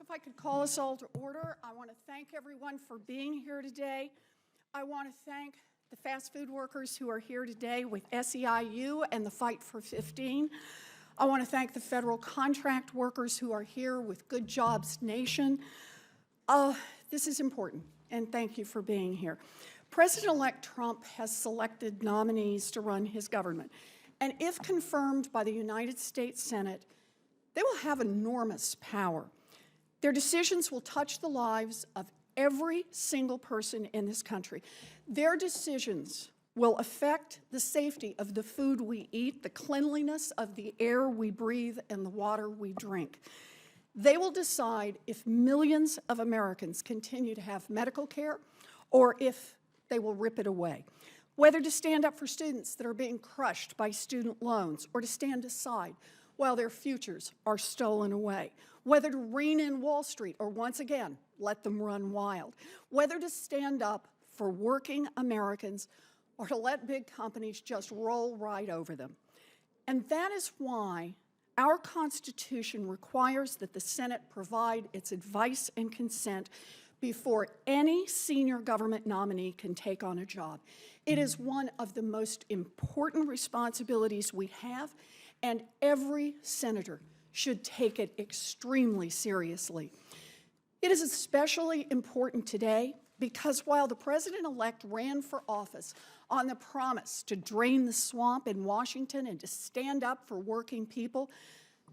If I could call us all to order, I want to thank everyone for being here today. I want to thank the fast food workers who are here today with SEIU and the Fight for 15. I want to thank the federal contract workers who are here with Good Jobs Nation. This is important, and thank you for being here. President-elect Trump has selected nominees to run his government, and if confirmed by the United States Senate, they will have enormous power. Their decisions will touch the lives of every single person in this country. Their decisions will affect the safety of the food we eat, the cleanliness of the air we breathe, and the water we drink. They will decide if millions of Americans continue to have medical care or if they will rip it away. Whether to stand up for students that are being crushed by student loans or to stand aside while their futures are stolen away. Whether to rein in Wall Street or once again, let them run wild. Whether to stand up for working Americans or to let big companies just roll right over them. And that is why our Constitution requires that the Senate provide its advice and consent before any senior government nominee can take on a job. It is one of the most important responsibilities we have, and every senator should take it extremely seriously. It is especially important today because while the president-elect ran for office on the promise to drain the swamp in Washington and to stand up for working people,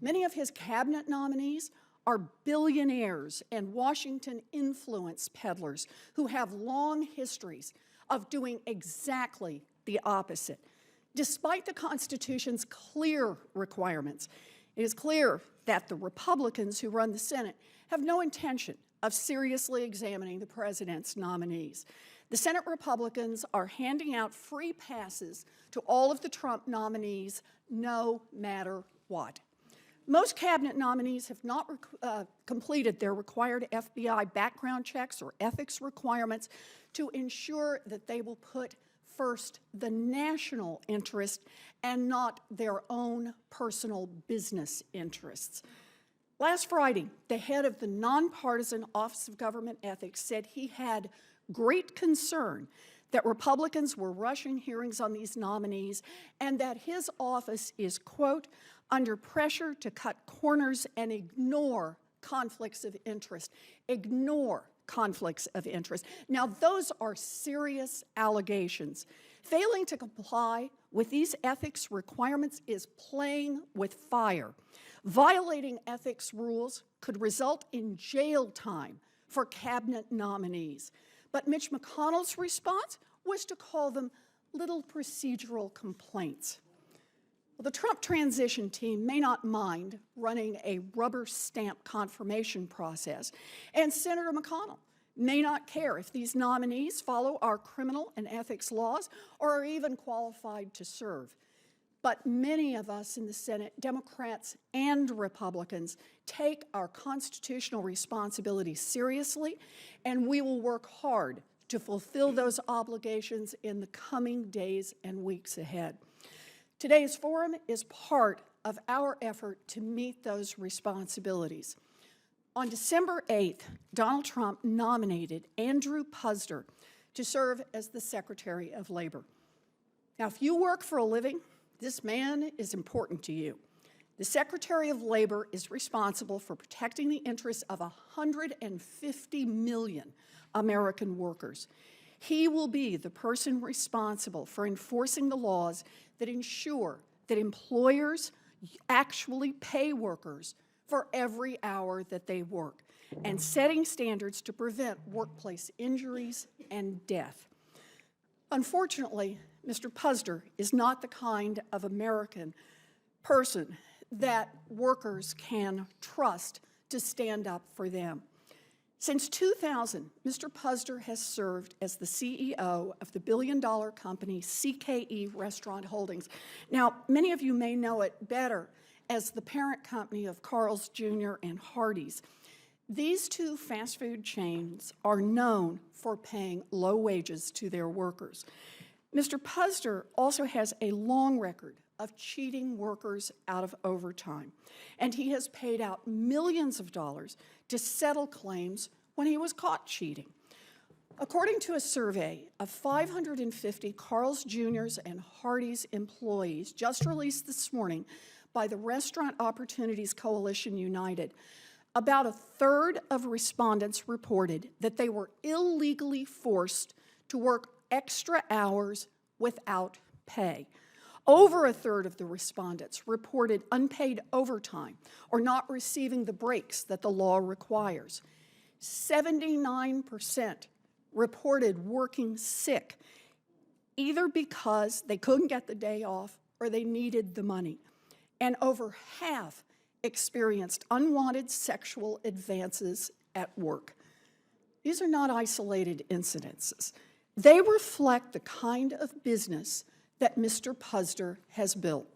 many of his cabinet nominees are billionaires and Washington influence peddlers who have long histories of doing exactly the opposite. Despite the Constitution's clear requirements, it is clear that the Republicans who run the Senate have no intention of seriously examining the president's nominees. The Senate Republicans are handing out free passes to all of the Trump nominees, no matter what. Most cabinet nominees have not completed their required FBI background checks or ethics requirements to ensure that they will put first the national interest and not their own personal business interests. Last Friday, the head of the nonpartisan Office of Government Ethics said he had great concern that Republicans were rushing hearings on these nominees and that his office is, quote, under pressure to cut corners and ignore conflicts of interest. Ignore conflicts of interest. Now, those are serious allegations. Failing to comply with these ethics requirements is playing with fire. Violating ethics rules could result in jail time for cabinet nominees. But Mitch McConnell's response was to call them little procedural complaints. Well, the Trump transition team may not mind running a rubber stamp confirmation process, and Senator McConnell may not care if these nominees follow our criminal and ethics laws or are even qualified to serve. But many of us in the Senate, Democrats and Republicans, take our constitutional responsibilities seriously, and we will work hard to fulfill those obligations in the coming days and weeks ahead. Today's forum is part of our effort to meet those responsibilities. On December 8th, Donald Trump nominated Andrew Puzder to serve as the Secretary of Labor. Now, if you work for a living, this man is important to you. The Secretary of Labor is responsible for protecting the interests of 150 million American workers. He will be the person responsible for enforcing the laws that ensure that employers actually pay workers for every hour that they work, and setting standards to prevent workplace injuries and death. Unfortunately, Mr. Puzder is not the kind of American person that workers can trust to stand up for them. Since 2000, Mr. Puzder has served as the CEO of the billion-dollar company CKE Restaurant Holdings. Now, many of you may know it better as the parent company of Carl's Jr. and Hardee's. These two fast food chains are known for paying low wages to their workers. Mr. Puzder also has a long record of cheating workers out of overtime, and he has paid out millions of dollars to settle claims when he was caught cheating. According to a survey of 550 Carl's Jr.'s and Hardee's employees just released this morning by the Restaurant Opportunities Coalition United, about a third of respondents reported that they were illegally forced to work extra hours without pay. Over a third of the respondents reported unpaid overtime or not receiving the breaks that the law requires. 79% reported working sick, either because they couldn't get the day off or they needed the money. And over half experienced unwanted sexual advances at work. These are not isolated incidences. They reflect the kind of business that Mr. Puzder has built.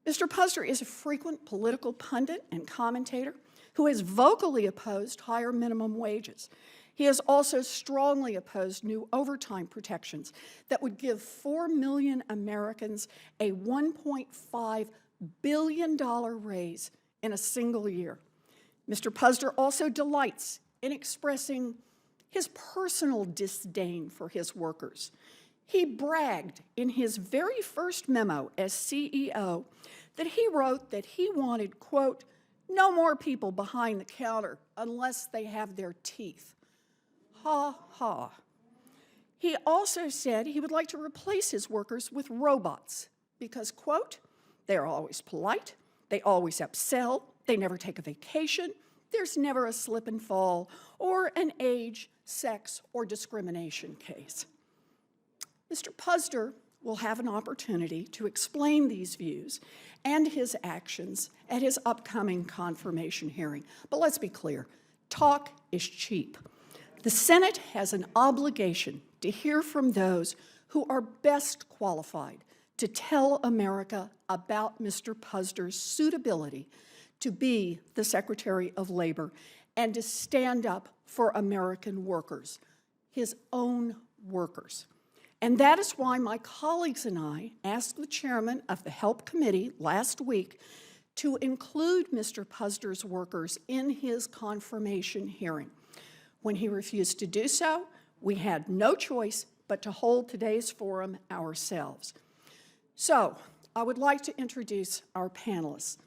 Mr. Puzder is a frequent political pundit and commentator who has vocally opposed higher minimum wages. He has also strongly opposed new overtime protections that would give 4 million Americans a $1.5 billion raise in a single year. Mr. Puzder also delights in expressing his personal disdain for his workers. He bragged in his very first memo as CEO that he wrote that he wanted, quote, no more people behind the counter unless they have their teeth. Ha ha. He also said he would like to replace his workers with robots because, quote, they're always polite, they always upsell, they never take a vacation, there's never a slip and fall or an age, sex, or discrimination case. Mr. Puzder will have an opportunity to explain these views and his actions at his upcoming confirmation hearing. But let's be clear, talk is cheap. The Senate has an obligation to hear from those who are best qualified to tell America about Mr. Puzder's suitability to be the Secretary of Labor and to stand up for American workers, his own workers. And that is why my colleagues and I asked the chairman of the HELP committee last week to include Mr. Puzder's workers in his confirmation hearing. When he refused to do so, we had no choice but to hold today's forum ourselves. So, I would like to introduce our panelists.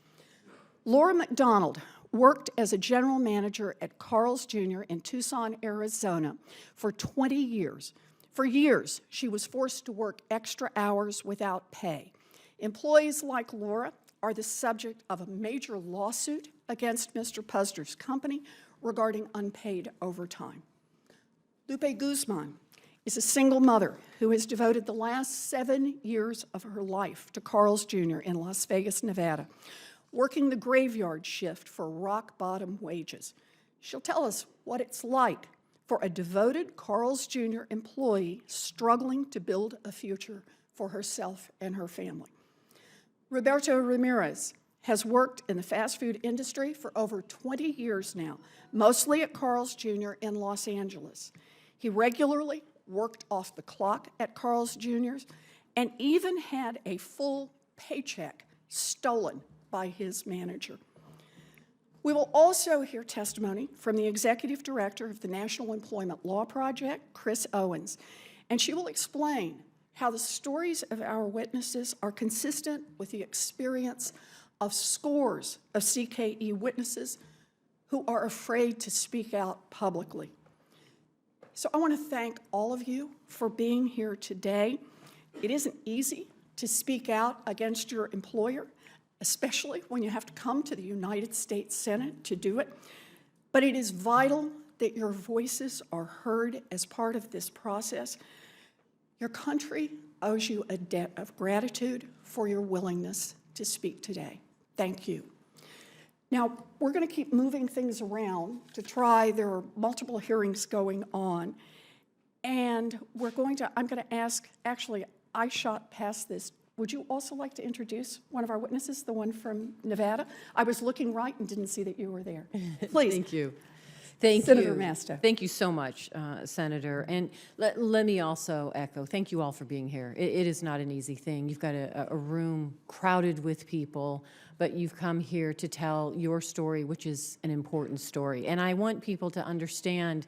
Laura McDonald worked as a general manager at Carl's Jr. in Tucson, Arizona for 20 years. For years, she was forced to work extra hours without pay. Employees like Laura are the subject of a major lawsuit against Mr. Puzder's company regarding unpaid overtime. Lupe Guzman is a single mother who has devoted the last 7 years of her life to Carl's Jr. in Las Vegas, Nevada, working the graveyard shift for rock-bottom wages. She'll tell us what it's like for a devoted Carl's Jr. employee struggling to build a future for herself and her family. Roberto Ramirez has worked in the fast food industry for over 20 years now, mostly at Carl's Jr. in Los Angeles. He regularly worked off the clock at Carl's Jr.'s and even had a full paycheck stolen by his manager. We will also hear testimony from the Executive Director of the National Employment Law Project, Chris Owens, and she will explain how the stories of our witnesses are consistent with the experience of scores of CKE witnesses who are afraid to speak out publicly. So I want to thank all of you for being here today. It isn't easy to speak out against your employer, especially when you have to come to the United States Senate to do it. But it is vital that your voices are heard as part of this process. Your country owes you a debt of gratitude for your willingness to speak today. Thank you. Now, we're going to keep moving things around to try. There are multiple hearings going on. And I'm going to ask, actually, I shot past this. Would you also like to introduce one of our witnesses, the one from Nevada? I was looking right and didn't see that you were there. Please. Thank you. Thank Senator you. Masto. Thank you so much, Senator. And let me also echo, thank you all for being here. It is not an easy thing. You've got a room crowded with people, but you've come here to tell your story, which is an important story. And I want people to understand,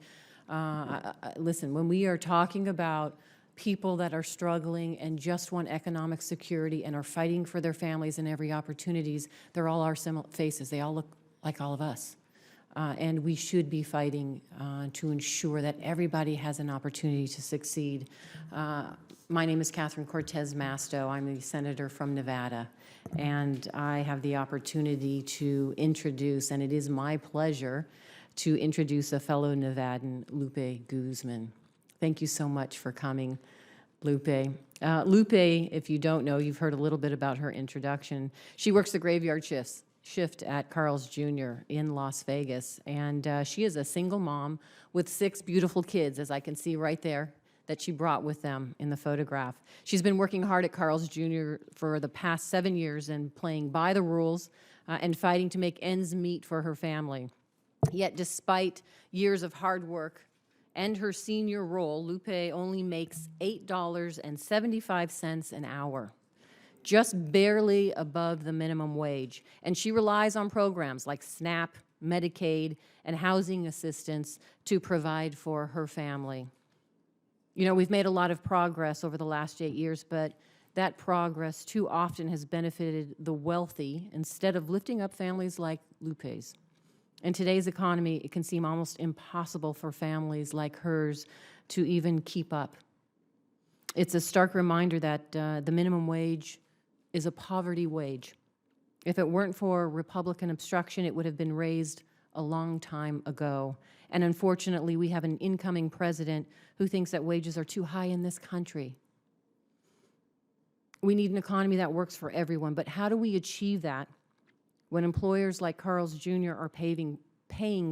listen, when we are talking about people that are struggling and just want economic security and are fighting for their families and every opportunities, they're all our similar faces. They all look like all of us. And we should be fighting to ensure that everybody has an opportunity to succeed. My name is Catherine Cortez Masto. I'm a senator from Nevada, and I have the opportunity to introduce, and it is my pleasure to introduce a fellow Nevadan, Lupe Guzman. Thank you so much for coming, Lupe. Lupe, if you don't know, you've heard a little bit about her introduction. She works the graveyard shift at Carl's Jr. in Las Vegas, and she is a single mom with 6 beautiful kids, as I can see right there, that she brought with them in the photograph. She's been working hard at Carl's Jr. for the past 7 years and playing by the rules and fighting to make ends meet for her family. Yet despite years of hard work and her senior role, Lupe only makes $8.75 an hour, just barely above the minimum wage. And she relies on programs like SNAP, Medicaid, and housing assistance to provide for her family. You know, we've made a lot of progress over the last 8 years, but that progress too often has benefited the wealthy instead of lifting up families like Lupe's. In today's economy, it can seem almost impossible for families like hers to even keep up. It's a stark reminder that the minimum wage is a poverty wage. If it weren't for Republican obstruction, it would have been raised a long time ago. And unfortunately, we have an incoming president who thinks that wages are too high in this country. We need an economy that works for everyone, but how do we achieve that when employers like Carl's Jr. are paying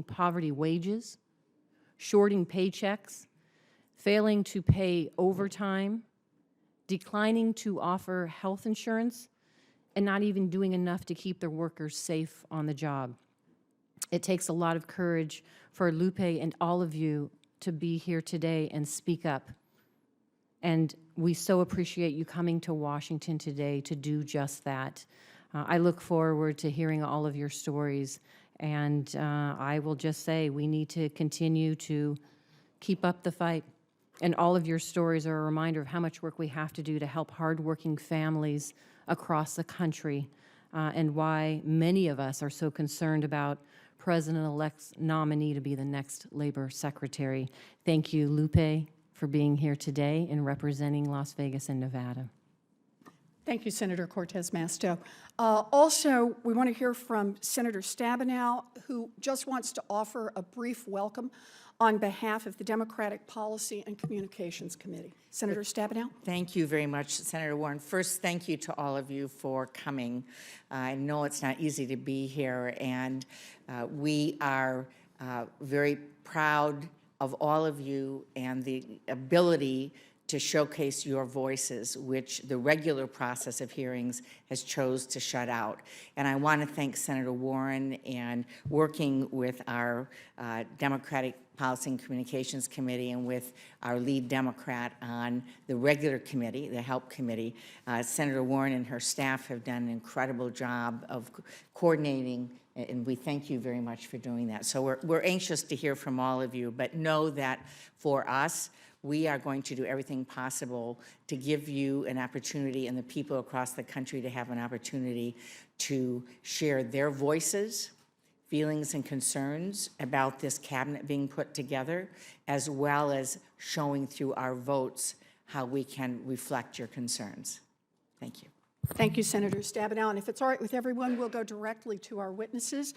poverty wages, shorting paychecks, failing to pay overtime, declining to offer health insurance, and not even doing enough to keep their workers safe on the job? It takes a lot of courage for Lupe and all of you to be here today and speak up. And we so appreciate you coming to Washington today to do just that. I look forward to hearing all of your stories, and I will just say we need to continue to keep up the fight. And all of your stories are a reminder of how much work we have to do to help hardworking families across the country, and why many of us are so concerned about President-elect's nominee to be the next Labor Secretary. Thank you, Lupe, for being here today and representing Las Vegas and Nevada. Thank you, Senator Cortez Masto. Also, we want to hear from Senator Stabenow, who just wants to offer a brief welcome on behalf of the Democratic Policy and Communications Committee. Senator Stabenow. Thank you very much, Senator Warren. First, thank you to all of you for coming. I know it's not easy to be here, and we are very proud of all of you and the ability to showcase your voices, which the regular process of hearings has chose to shut out. And I want to thank Senator Warren and working with our Democratic Policy and Communications Committee and with our lead Democrat on the regular committee, the HELP committee. Senator Warren and her staff have done an incredible job of coordinating, and we thank you very much for doing that. So we're anxious to hear from all of you, but know that for us, we are going to do everything possible to give you an opportunity and the people across the country to have an opportunity to share their voices, feelings, and concerns about this cabinet being put together, as well as showing through our votes how we can reflect your concerns. Thank you. Thank you, Senator Stabenow. And if it's all right with everyone, we'll go directly to our witnesses.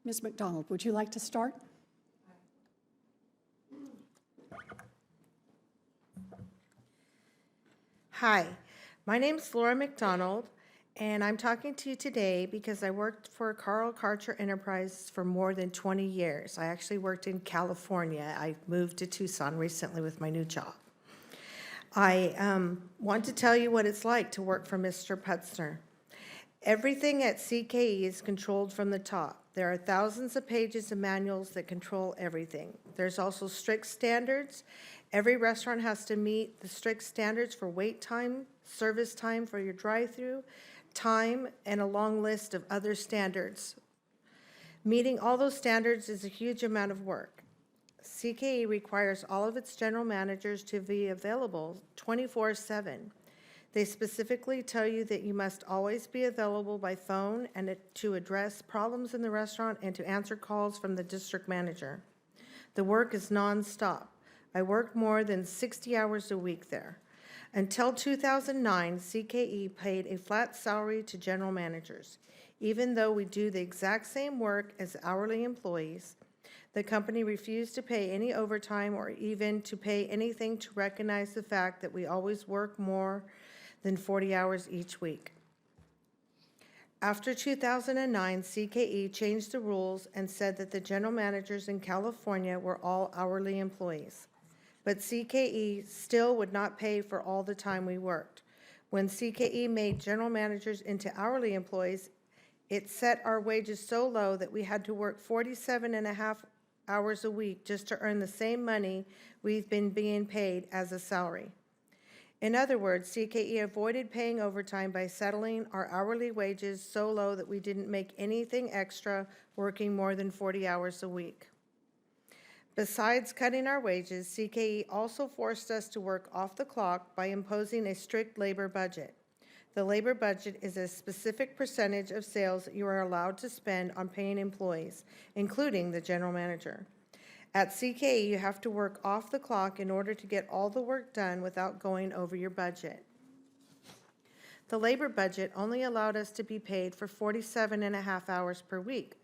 Ms. McDonald, would you like to start? Hi, my name is Laura McDonald, and I'm talking to you today because I worked for Carl Karcher Enterprises for more than 20 years. I actually worked in California. I moved to Tucson recently with my new job. I want to tell you what it's like to work for Mr. Puzder. Everything at CKE is controlled from the top. There are thousands of pages of manuals that control everything. There's also strict standards. Every restaurant has to meet the strict standards for wait time, service time for your drive-through, time, and a long list of other standards. Meeting all those standards is a huge amount of work. CKE requires all of its general managers to be available 24/7. They specifically tell you that you must always be available by phone and to address problems in the restaurant and to answer calls from the district manager. The work is nonstop. I worked more than 60 hours a week there. Until 2009, CKE paid a flat salary to general managers. Even though we do the exact same work as hourly employees, the company refused to pay any overtime or even to pay anything to recognize the fact that we always work more than 40 hours each week. After 2009, CKE changed the rules and said that the general managers in California were all hourly employees. But CKE still would not pay for all the time we worked. When CKE made general managers into hourly employees, it set our wages so low that we had to work 47.5 hours a week just to earn the same money we've been being paid as a salary. In other words, CKE avoided paying overtime by settling our hourly wages so low that we didn't make anything extra working more than 40 hours a week. Besides cutting our wages, CKE also forced us to work off the clock by imposing a strict labor budget. The labor budget is a specific percentage of sales that you are allowed to spend on paying employees, including the general manager. At CKE, you have to work off the clock in order to get all the work done without going over your budget. The labor budget only allowed us to be paid for 47.5 hours per week,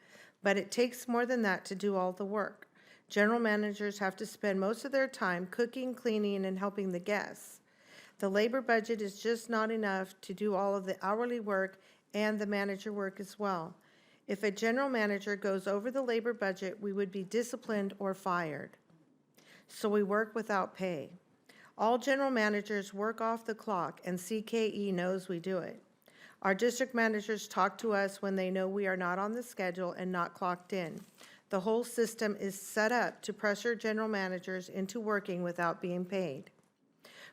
but it takes more than that to do all the work. General managers have to spend most of their time cooking, cleaning, and helping the guests. The labor budget is just not enough to do all of the hourly work and the manager work as well. If a general manager goes over the labor budget, we would be disciplined or fired. So we work without pay. All general managers work off the clock, and CKE knows we do it. Our district managers talk to us when they know we are not on the schedule and not clocked in. The whole system is set up to pressure general managers into working without being paid.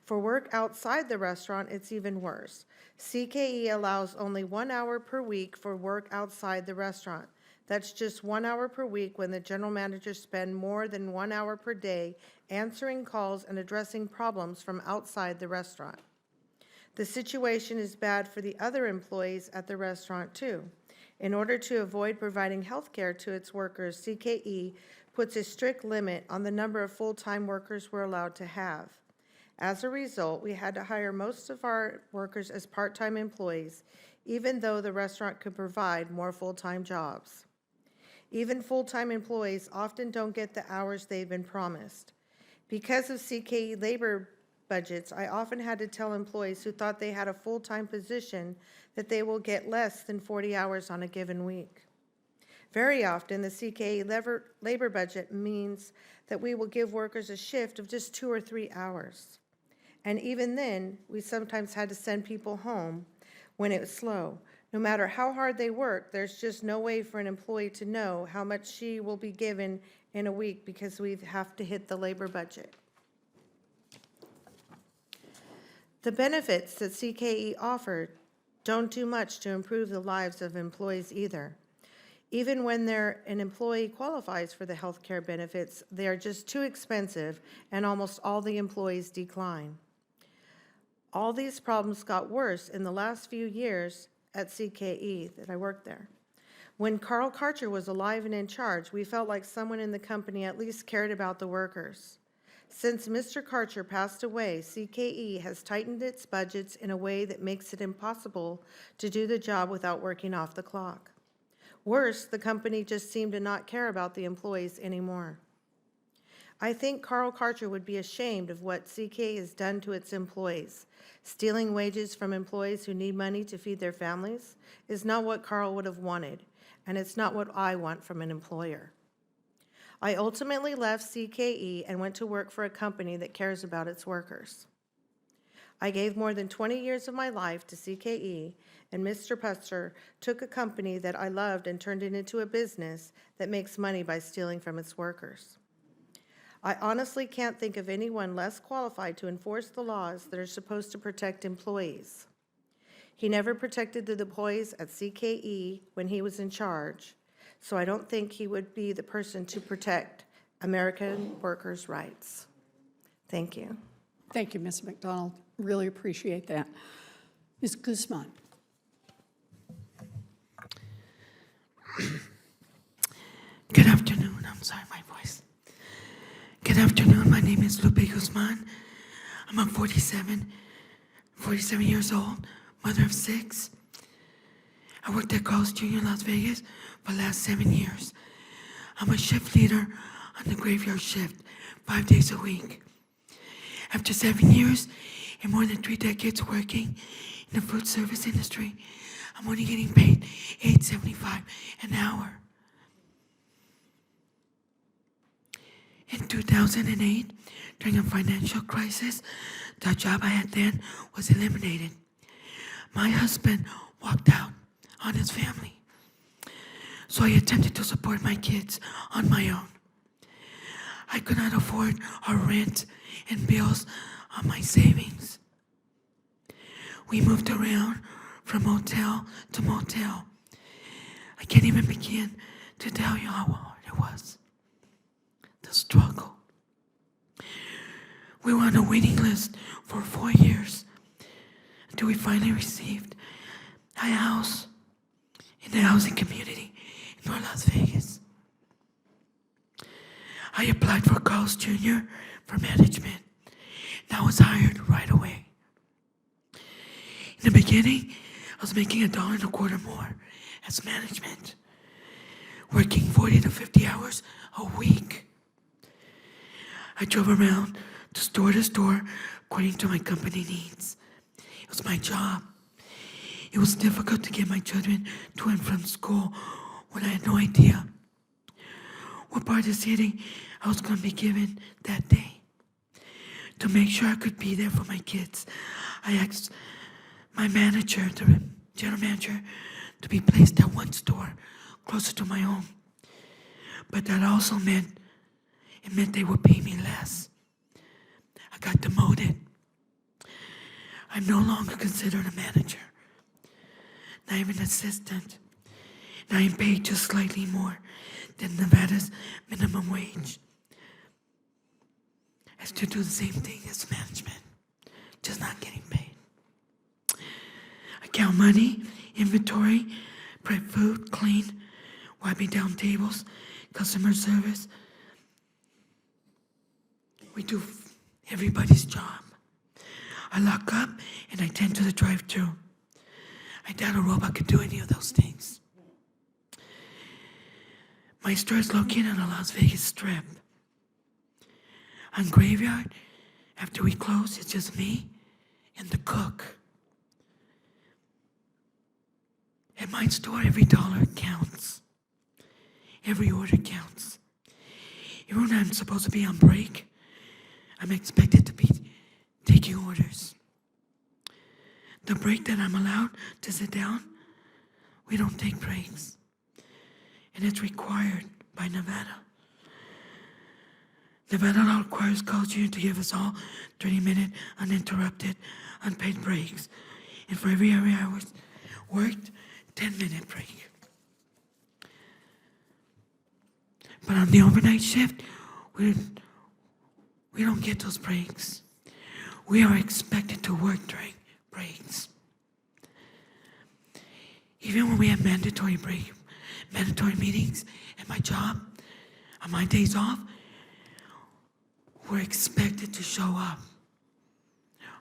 For work outside the restaurant, it's even worse. CKE allows only 1 hour per week for work outside the restaurant. That's just 1 hour per week when the general managers spend more than 1 hour per day answering calls and addressing problems from outside the restaurant. The situation is bad for the other employees at the restaurant too. In order to avoid providing health care to its workers, CKE puts a strict limit on the number of full-time workers we're allowed to have. As a result, we had to hire most of our workers as part-time employees, even though the restaurant could provide more full-time jobs. Even full-time employees often don't get the hours they've been promised. Because of CKE labor budgets, I often had to tell employees who thought they had a full-time position that they will get less than 40 hours on a given week. Very often, the CKE labor budget means that we will give workers a shift of just 2 or 3 hours. And even then, we sometimes had to send people home when it was slow. No matter how hard they work, there's just no way for an employee to know how much she will be given in a week because we have to hit the labor budget. The benefits that CKE offered don't do much to improve the lives of employees either. Even when an employee qualifies for the health care benefits, they are just too expensive and almost all the employees decline. All these problems got worse in the last few years at CKE that I worked there. When Carl Karcher was alive and in charge, we felt like someone in the company at least cared about the workers. Since Mr. Karcher passed away, CKE has tightened its budgets in a way that makes it impossible to do the job without working off the clock. Worse, the company just seemed to not care about the employees anymore. I think Carl Karcher would be ashamed of what CKE has done to its employees. Stealing wages from employees who need money to feed their families is not what Carl would have wanted, and it's not what I want from an employer. I ultimately left CKE and went to work for a company that cares about its workers. I gave more than 20 years of my life to CKE, and Mr. Puzder took a company that I loved and turned it into a business that makes money by stealing from its workers. I honestly can't think of anyone less qualified to enforce the laws that are supposed to protect employees. He never protected the employees at CKE when he was in charge, so I don't think he would be the person to protect American workers' rights. Thank you. Thank you, Ms. McDonald. Really appreciate that. Ms. Guzman. Good afternoon. I'm sorry, my voice. Good afternoon. My name is Lupe Guzman. I'm 47 years old, mother of 6. I worked at Carl's Jr. Las Vegas for the last 7 years. I'm a shift leader on the graveyard shift, 5 days a week. After 7 years and more than 3 decades working in the food service industry, I'm only getting paid $8.75 an hour. In 2008, during a financial crisis, the job I had then was eliminated. My husband walked out on his family, so I attempted to support my kids on my own. I could not afford our rent and bills on my savings. We moved around from motel to motel. I can't even begin to tell you how hard it was. The struggle. We were on a waiting list for 4 years until we finally received a house in the housing community in North Las Vegas. I applied for Carl's Jr. for management, and I was hired right away. In the beginning, I was making $1.25 more as management, working 40 to 50 hours a week. I drove around to store according to my company needs. It was my job. It was difficult to get my children to and from school when I had no idea what part of the city I was going to be given that day. To make sure I could be there for my kids, I asked my manager, the general manager, to be placed at one store closer to my home. But that also meant they would pay me less. I got demoted. I'm no longer considered a manager, not even an assistant. And I am paid just slightly more than Nevada's minimum wage. I still do the same thing as management, just not getting paid. I count money, inventory, prep food, clean, wiping down tables, customer service. We do everybody's job. I lock up and I tend to the drive-thru. I doubt a robot could do any of those things. My store is located on the Las Vegas Strip. On Graveyard, after we close, it's just me and the cook. At my store, every dollar counts. Every order counts. Even when I'm supposed to be on break, I'm expected to be taking orders. The break that I'm allowed to sit down, we don't take breaks. And it's required by Nevada. Nevada law requires Carl's Jr. to give us all 30-minute uninterrupted, unpaid breaks. And for every hour worked, 10-minute break. But on the overnight shift, we don't get those breaks. We are expected to work during breaks. Even when we have mandatory meetings at my job, on my days off, we're expected to show up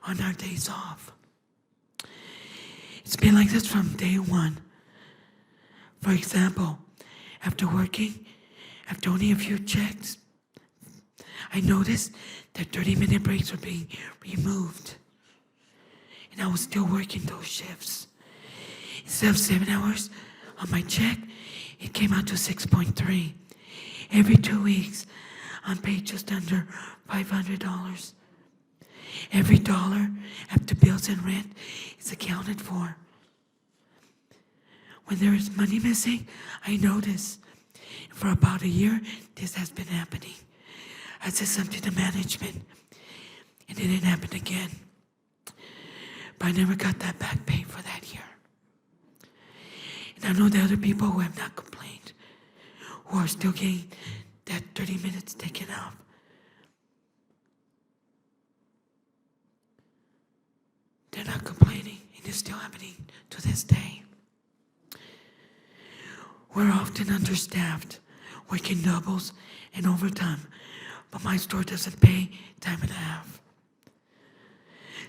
on our days off. It's been like this from day one. For example, after only a few checks, I noticed that 30-minute breaks were being removed. And I was still working those shifts. Instead of 7 hours on my check, it came out to 6.3. Every 2 weeks, I'm paid just under $500. Every dollar after bills and rent is accounted for. When there is money missing, I notice. For about a year, this has been happening. I said something to management, and it didn't happen again. But I never got that back pay for that year. And I know the other people who have not complained, who are still getting that 30 minutes taken off. They're not complaining, and it's still happening to this day. We're often understaffed, working doubles and overtime, but my store doesn't pay time and a half.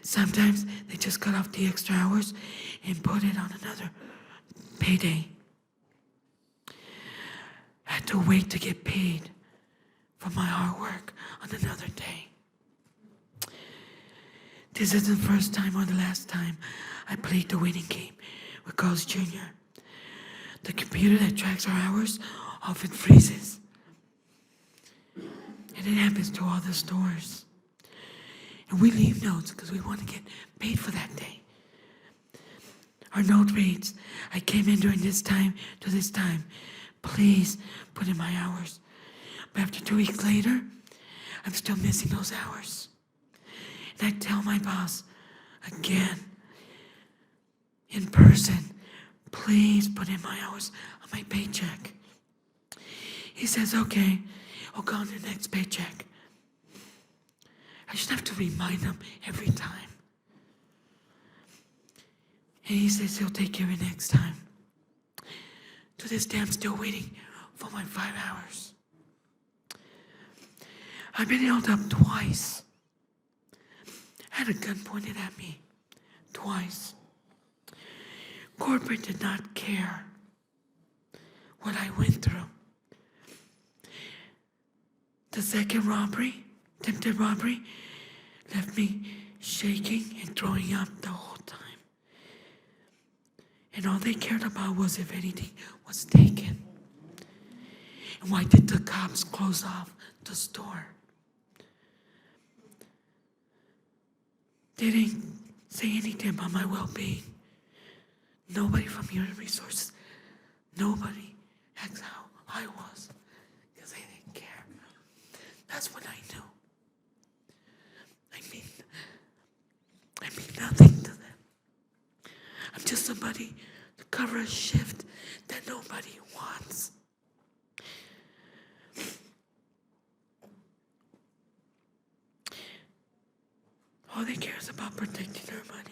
Sometimes they just cut off the extra hours and put it on another payday. I had to wait to get paid for my hard work on another day. This isn't the first time or the last time I played the waiting game with Carl's Jr. The computer that tracks our hours often freezes. And it happens to all the stores. And we leave notes because we want to get paid for that day. Our note reads, I came in during this time to this time. Please put in my hours. But after 2 weeks later, I'm still missing those hours. And I tell my boss, again, in person, please put in my hours on my paycheck. He says, okay, I'll go on the next paycheck. I just have to remind him every time. And he says he'll take care of it next time. To this day, I'm still waiting for my 5 hours. I've been held up twice. I had a gun pointed at me twice. Corporate did not care what I went through. The second robbery, attempted robbery, left me shaking and throwing up the whole time. And all they cared about was if anything was taken. And why did the cops close off the store? They didn't say anything about my well-being. Nobody from Human Resources, nobody asked how I was, because they didn't care. That's what I knew. I mean nothing to them. I'm just somebody to cover a shift that nobody wants. All they care is about protecting their money.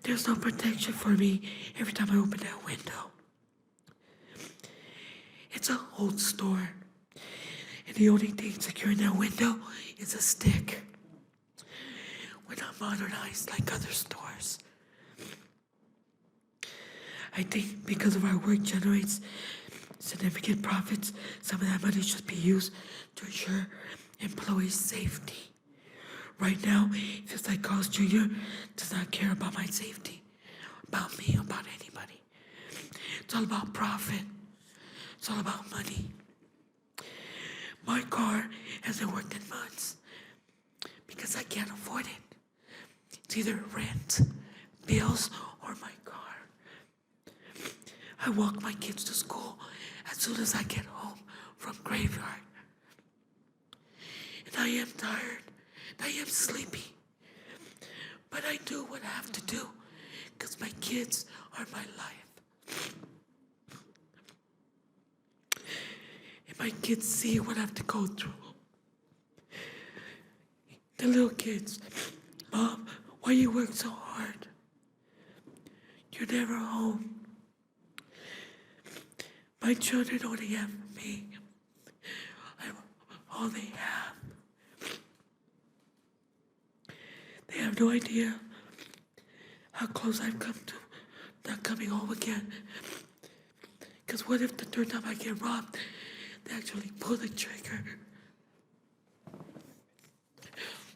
There's no protection for me every time I open that window. It's an old store, and the only thing securing that window is a stick. We're not modernized like other stores. I think because of our work generates significant profits, some of that money should be used to ensure employees' safety. Right now, it feels like Carl's Jr. does not care about my safety, about me, about anybody. It's all about profit. It's all about money. My car hasn't worked in months because I can't afford it. It's either rent, bills, or my car. I walk my kids to school as soon as I get home from graveyard. And I am tired. I am sleepy. But I do what I have to do because my kids are my life. And my kids see what I have to go through. The little kids, Mom, why you work so hard? You're never home. My children only have me. I'm all they have. They have no idea how close I've come to not coming home again. Because what if the third time I get robbed, they actually pull the trigger?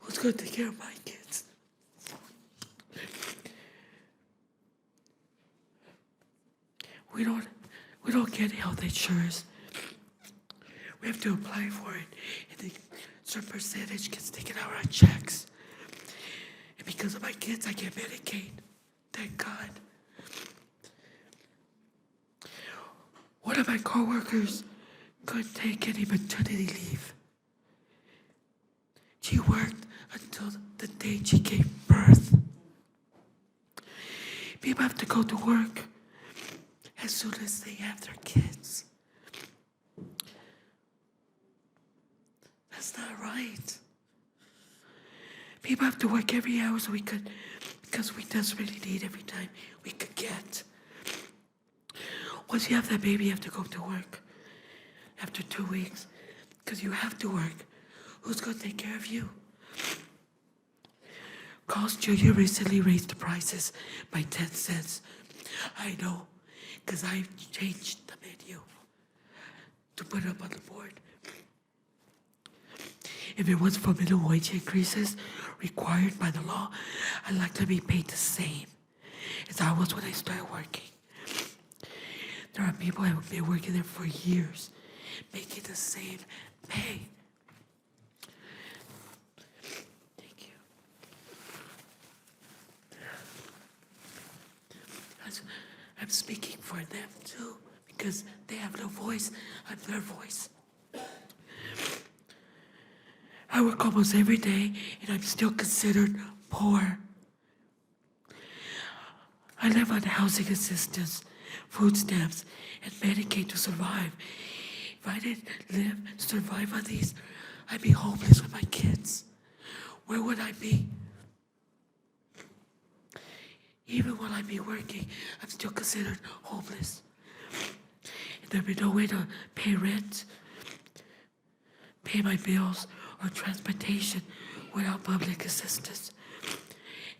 Who's going to take care of my kids? We don't get health insurance. We have to apply for it, and a certain percentage gets taken out of our checks. And because of my kids, I get Medicaid. Thank God. One of my coworkers couldn't take any maternity leave. She worked until the day she gave birth. People have to go to work as soon as they have their kids. That's not right. People have to work every hour so because we desperately need every time we could get. Once you have that baby, you have to go to work after 2 weeks because you have to work. Who's going to take care of you? Carl's Jr. recently raised the prices by 10 cents. I know, because I changed the menu to put it up on the board. If it was for minimum wage increases required by the law, I'd like to be paid the same as I was when I started working. There are people who have been working there for years, making the same pay. Thank you. I'm speaking for them too, because they have no voice. I'm their voice. I work almost every day, and I'm still considered poor. I live on housing assistance, food stamps, and Medicaid to survive. If I didn't survive on these, I'd be homeless with my kids. Where would I be? Even while I'd be working, I'm still considered homeless. And there'd be no way to pay rent, pay my bills, or transportation without public assistance.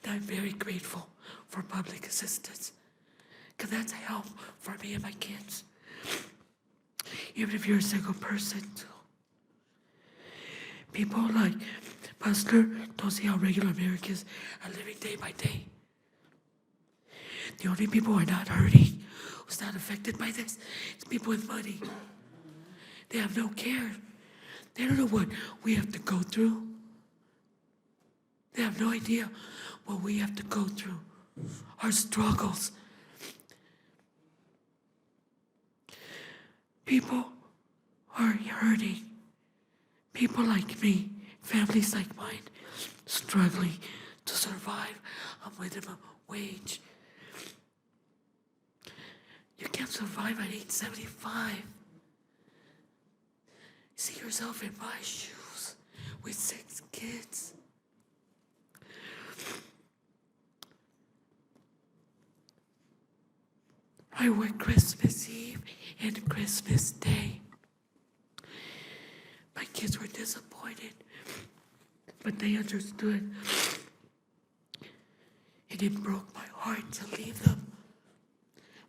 And I'm very grateful for public assistance, because that's help for me and my kids. Even if you're a single person, too. People like Puzder don't see how regular Americans are living day by day. The only people who are not hurting, who's not affected by this, is people with money. They have no care. They don't know what we have to go through. They have no idea what we have to go through, our struggles. People are hurting. People like me, families like mine, struggling to survive on minimum wage. You can't survive at $8.75. See yourself in my shoes with 6 kids. I work Christmas Eve and Christmas Day. My kids were disappointed, but they understood. And it broke my heart to leave them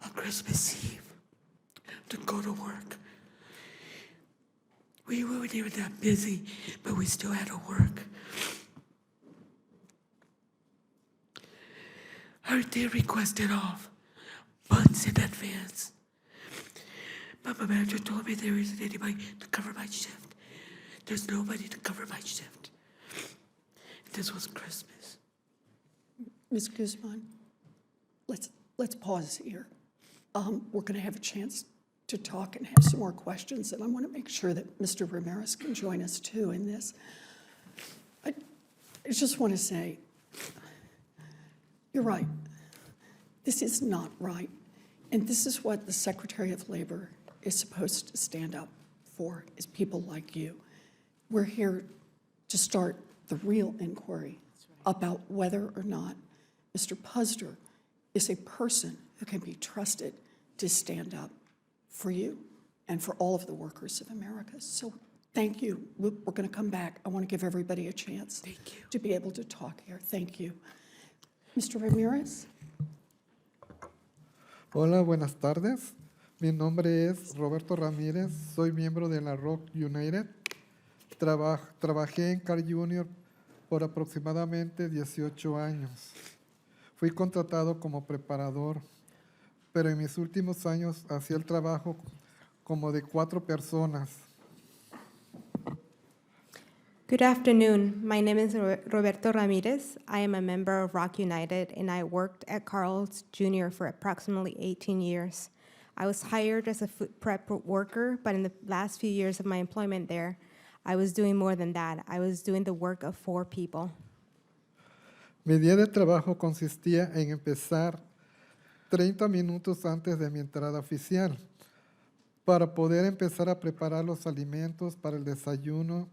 on Christmas Eve to go to work. We weren't even that busy, but we still had to work. I did request it off months in advance. But my manager told me there isn't anybody to cover my shift. There's nobody to cover my shift. This was Christmas. Ms. Guzman, let's pause here. We're going to have a chance to talk and have some more questions, and I want to make sure that Mr. Ramirez can join us too in this. I just want to say, you're right. This is not right, and this is what the Secretary of Labor is supposed to stand up for, is people like you. We're here to start the real inquiry about whether or not Mr. Puzder is a person who can be trusted to stand up for you and for all of the workers of America. So thank you. We're going to come back. I want to give everybody a chance to be able to talk here. Thank you. Mr. Ramirez? Hola, buenas tardes. Mi nombre es Roberto Ramírez. Soy miembro de la Rock United. Trabajé en Car Junior por aproximadamente 18 años. Fui contratado como preparador, pero en mis últimos años hacía el trabajo como de 4 personas. Good afternoon. My name is Roberto Ramirez. I am a member of Rock United, and I worked at Carl's Jr. for approximately 18 years. I was hired as a food prep worker, but in the last few years of my employment there, I was doing more than that. I was doing the work of 4 people. Mi día de trabajo consistía en empezar 30 minutos antes de mi entrada oficial para poder empezar a preparar los alimentos para el desayuno,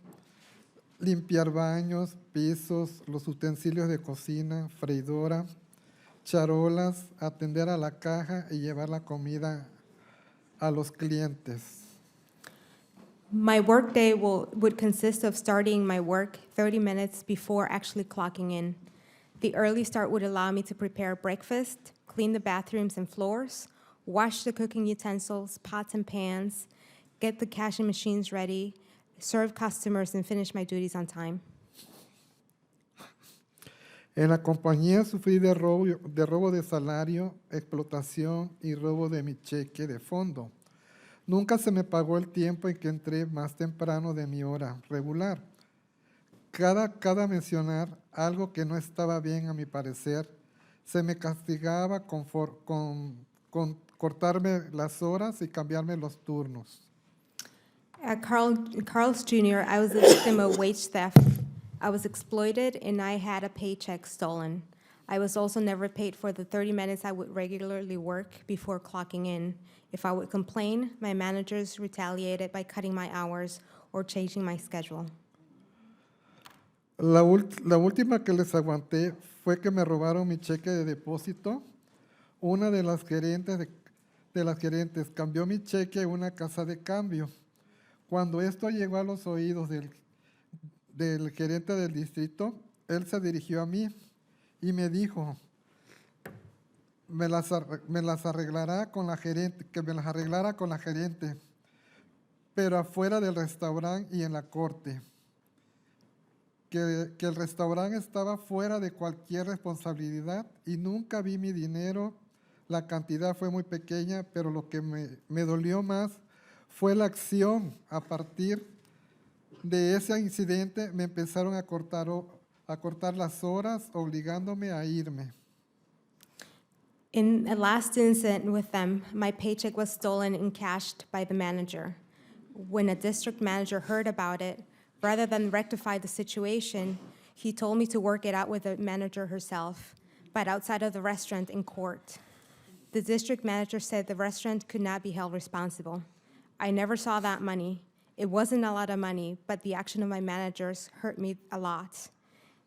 limpiar baños, pisos, los utensilios de cocina, freidora, charolas, atender a la caja y llevar la comida a los clientes. My workday would consist of starting my work 30 minutes before actually clocking in. The early start would allow me to prepare breakfast, clean the bathrooms and floors, wash the cooking utensils, pots and pans, get the cashing machines ready, serve customers, and finish my duties on time. En la compañía sufrí de robo de salario, explotación y robo de mi cheque de fondo. Nunca se me pagó el tiempo en que entré más temprano de mi hora regular. Cada mencionar algo que no estaba bien a mi parecer, se me castigaba con cortarme las horas y cambiarme los turnos. At Carl's Jr., I was a victim of wage theft. I was exploited, and I had a paycheck stolen. I was also never paid for the 30 minutes I would regularly work before clocking in. If I would complain, my managers retaliated by cutting my hours or changing my schedule. La última que les aguanté fue que me robaron mi cheque de depósito. Una de las gerentes cambió mi cheque a una casa de cambio. Cuando esto llegó a los oídos del gerente del distrito, él se dirigió a mí y me dijo, me las arreglará con la gerente, que me las arreglara con la gerente, pero afuera del restaurante y en la corte. Que el restaurante estaba fuera de cualquier responsabilidad y nunca vi mi dinero. La cantidad fue muy pequeña, pero lo que me dolió más fue la acción. A partir de ese incidente me empezaron a cortar las horas, obligándome a irme. In a last incident with them, my paycheck was stolen and cashed by the manager. When a district manager heard about it, rather than rectify the situation, he told me to work it out with the manager herself, but outside of the restaurant in court. The district manager said the restaurant could not be held responsible. I never saw that money. It wasn't a lot of money, but the action of my managers hurt me a lot.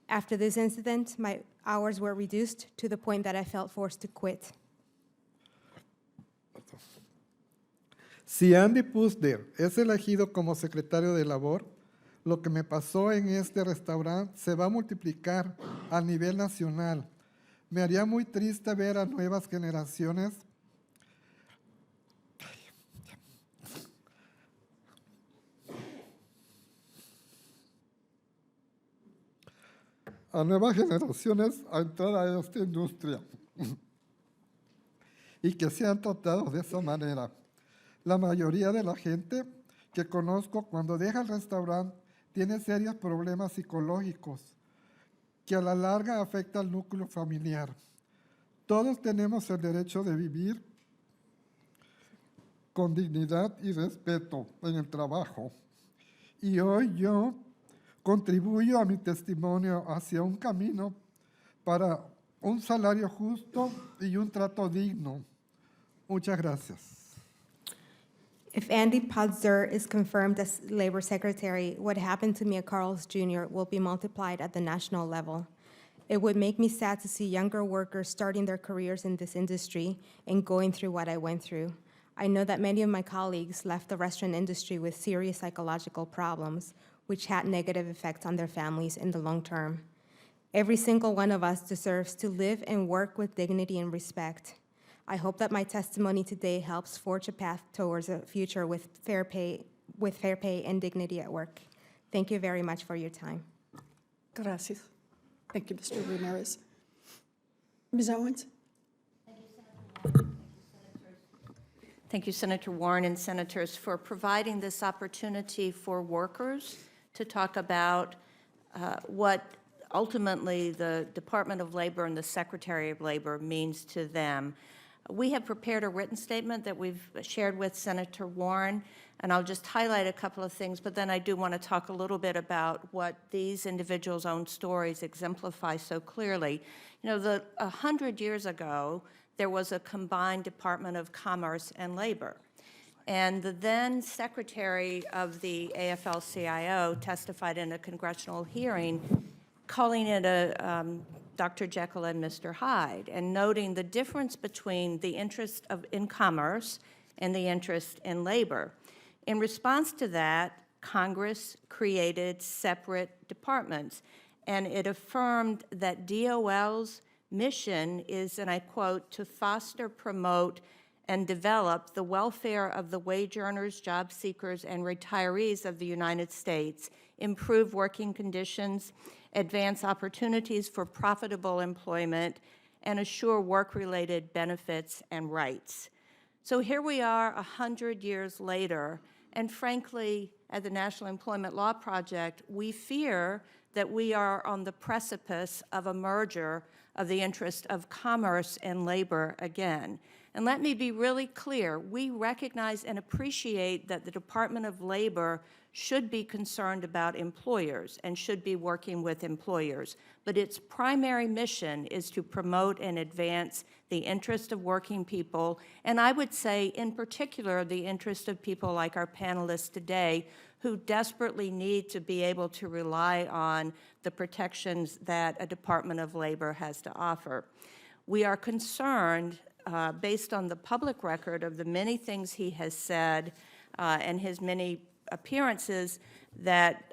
After this incident, my hours were reduced to the point that I felt forced to quit. Si Andy Puzder es elegido como secretario de labor, lo que me pasó en este restaurante se va a multiplicar a nivel nacional. Me haría muy triste ver a nuevas generaciones a entrar a esta industria y que sean tratados de esa manera. La mayoría de la gente que conozco cuando deja el restaurante tiene serios problemas psicológicos que a la larga afecta al núcleo familiar. Todos tenemos el derecho de vivir con dignidad y respeto en el trabajo. Y hoy yo contribuyo a mi testimonio hacia un camino para un salario justo y un trato digno. Muchas gracias. If Andy Puzder is confirmed as Labor Secretary, what happened to me at Carl's Jr. will be multiplied at the national level. It would make me sad to see younger workers starting their careers in this industry and going through what I went through. I know that many of my colleagues left the restaurant industry with serious psychological problems, which had negative effects on their families in the long term. Every single one of us deserves to live and work with dignity and respect. I hope that my testimony today helps forge a path towards a future with fair pay and dignity at work. Thank you very much for your time. Gracias. Thank you, Mr. Ramirez. Ms. Owens? Thank you, Senator Warren and senators, for providing this opportunity for workers to talk about what ultimately the Department of Labor and the Secretary of Labor means to them. We have prepared a written statement that we've shared with Senator Warren, and I'll just highlight a couple of things, but then I do want to talk a little bit about what these individuals' own stories exemplify so clearly. You know, 100 years ago, there was a combined Department of Commerce and Labor. And the then Secretary of the AFL-CIO testified in a congressional hearing calling it a Dr. Jekyll and Mr. Hyde, and noting the difference between the interest in commerce and the interest in labor. In response to that, Congress created separate departments, and it affirmed that DOL's mission is, and I quote, to foster, promote, and develop the welfare of the wage earners, job seekers, and retirees of the United States, improve working conditions, advance opportunities for profitable employment, and assure work-related benefits and rights. So here we are 100 years later, and frankly, at the National Employment Law Project, we fear that we are on the precipice of a merger of the interest of commerce and labor again. And let me be really clear, we recognize and appreciate that the Department of Labor should be concerned about employers and should be working with employers. But its primary mission is to promote and advance the interest of working people, and I would say in particular the interest of people like our panelists today who desperately need to be able to rely on the protections that a Department of Labor has to offer. We are concerned, based on the public record of the many things he has said and his many appearances, that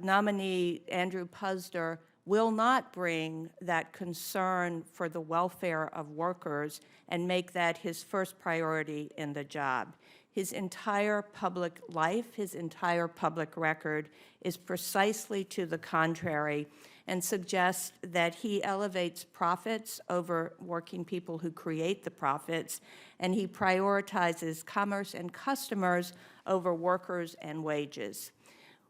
nominee Andrew Puzder will not bring that concern for the welfare of workers and make that his first priority in the job. His entire public life, his entire public record is precisely to the contrary and suggests that he elevates profits over working people who create the profits, and he prioritizes commerce and customers over workers and wages.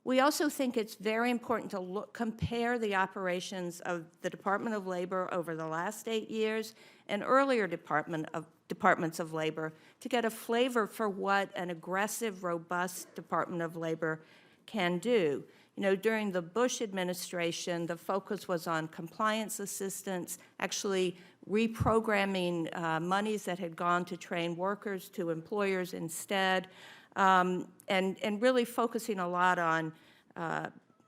We also think it's very important to compare the operations of the Department of Labor over the last 8 years and earlier departments of labor to get a flavor for what an aggressive, robust Department of Labor can do. You know, during the Bush administration, the focus was on compliance assistance, actually reprogramming monies that had gone to train workers to employers instead, and really focusing a lot on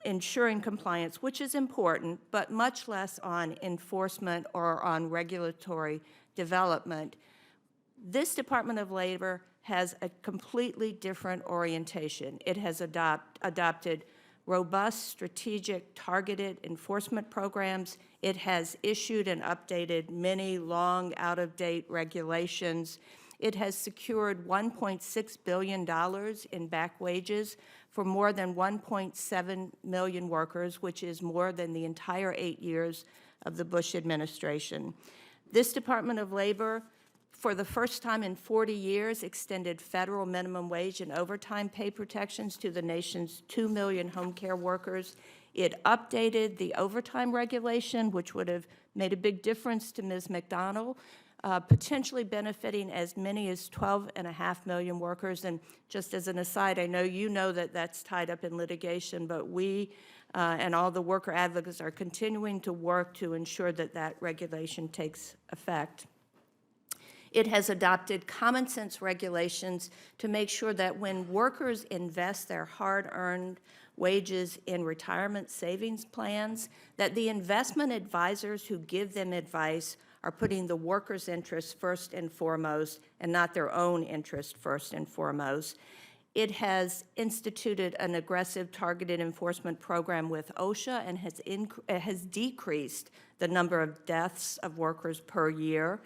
ensuring compliance, which is important, but much less on enforcement or on regulatory development. This Department of Labor has a completely different orientation. It has adopted robust, strategic, targeted enforcement programs. It has issued and updated many long, out-of-date regulations. It has secured $1.6 billion in back wages for more than 1.7 million workers, which is more than the entire 8 years of the Bush administration. This Department of Labor, for the first time in 40 years, extended federal minimum wage and overtime pay protections to the nation's 2 million home care workers. It updated the overtime regulation, which would have made a big difference to Ms. McDonald, potentially benefiting as many as 12.5 million workers. And just as an aside, I know you know that that's tied up in litigation, but we and all the worker advocates are continuing to work to ensure that that regulation takes effect. It has adopted common sense regulations to make sure that when workers invest their hard-earned wages in retirement savings plans, that the investment advisors who give them advice are putting the workers' interests first and foremost and not their own interest first and foremost. It has instituted an aggressive targeted enforcement program with OSHA and has decreased the number of deaths of workers per year.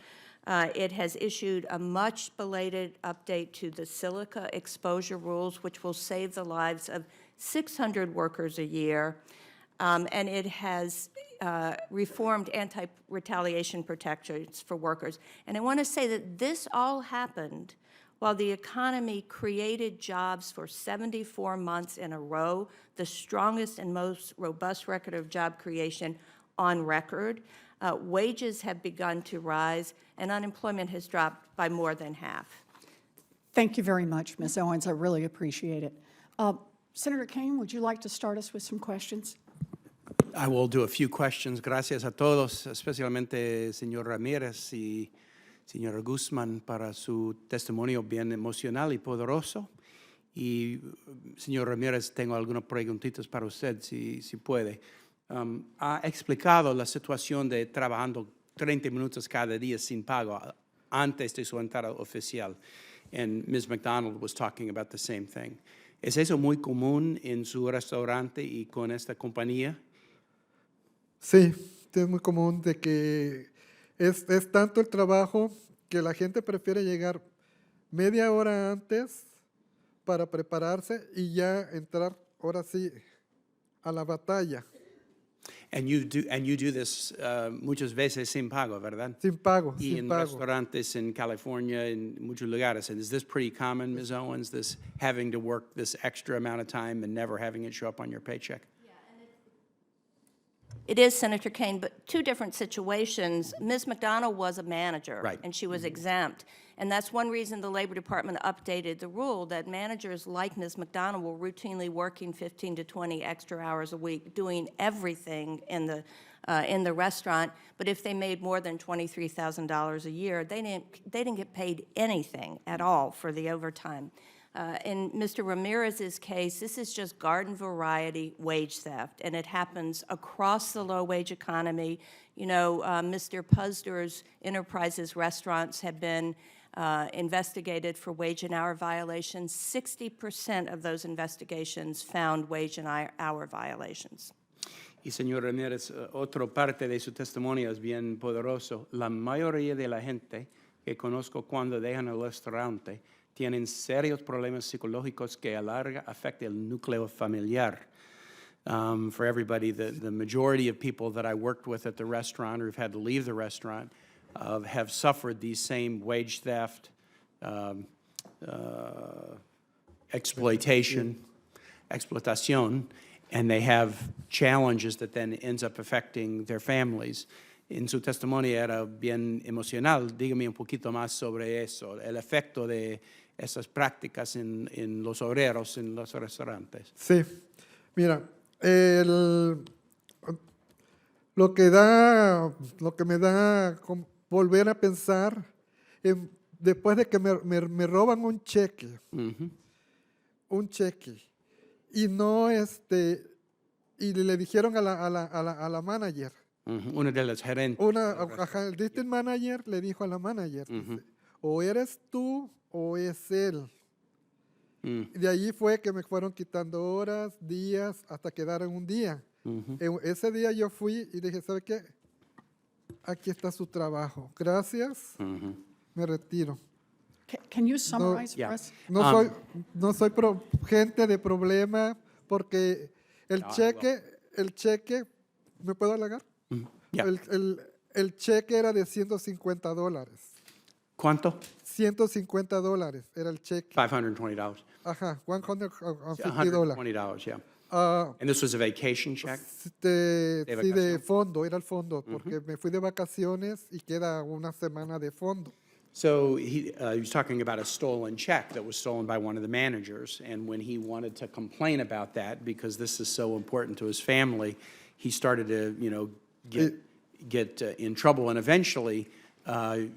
It has issued a much belated update to the silica exposure rules, which will save the lives of 600 workers a year. And it has reformed anti-retaliation protections for workers. And I want to say that this all happened while the economy created jobs for 74 months in a row, the strongest and most robust record of job creation on record, wages have begun to rise, and unemployment has dropped by more than half. Thank you very much, Ms. Owens. I really appreciate it. Senator Kane, would you like to start us with some questions? I will do a few questions. Gracias a todos, especialmente señor Ramírez y señora Guzmán, para su testimonio bien emocional y poderoso. Y, señor Ramírez, tengo algunas preguntitas para usted, si puede. Ha explicado la situación de trabajando 30 minutos cada día sin pago antes de su entrada oficial. And Ms. McDonald was talking about the same thing. ¿Es eso muy común en su restaurante y con esta compañía? Sí, es muy común de que es tanto el trabajo que la gente prefiere llegar media hora antes para prepararse y ya entrar ahora sí a la batalla. And you do this muchas veces sin pago, ¿verdad? Sin pago, Y sin en pago. restaurantes en California, en muchos lugares. And is this pretty common, Ms. Owens, this having to work this extra amount of time and never having it show up on your paycheck? It is, Senator Kane, but two different situations. Ms. McDonald was a manager. Right. And she was exempt. And that's one reason the Labor Department updated the rule that managers like Ms. McDonald were routinely working 15 to 20 extra hours a week, doing everything in the restaurant. But if they made more than $23,000 a year, they didn't get paid anything at all for the overtime. In Mr. Ramirez's case, this is just garden variety wage theft, and it happens across the low-wage economy. You know, Mr. Puzder's Enterprises restaurants have been investigated for wage and hour violations. 60% of those investigations found wage and hour violations. Y señor Ramírez, otra parte de su testimonio es bien poderoso. La mayoría de la gente que conozco cuando dejan el restaurante tienen serios problemas psicológicos que a larga afectan el núcleo familiar. For everybody, the majority of people that I worked with at the restaurant or have had to leave the restaurant have suffered these same wage theft, exploitation, and they have challenges that then ends up affecting their families. En su testimonio era bien emocional. Dígame un poquito más sobre eso, el efecto de esas prácticas en los obreros en los restaurantes. Sí, mira, lo que me da volver a pensar, después de que me roban un cheque, y no y le dijeron a la manager, Una de las gerentes. el district manager le dijo a la manager, dice, o eres tú o es él. Y de allí fue que me fueron quitando horas, días, hasta quedar en un día. Ese día yo fui y dije, ¿sabe qué? Aquí está su trabajo. Gracias, me retiro. Can you summarize Yeah. for us? No soy gente de problema porque el cheque, ¿me puedo halagar? Yeah. El cheque era de $150. ¿Cuánto? $150 era el cheque. $520. Ajá, $150. $120, yeah. And this was a vacation check? Sí, de vacación? fondo, era el fondo, porque me fui de vacaciones y queda una semana de fondo. So he was talking about a stolen check that was stolen by one of the managers, and when he wanted to complain about that, because this is so important to his family, he started to, get in trouble, and eventually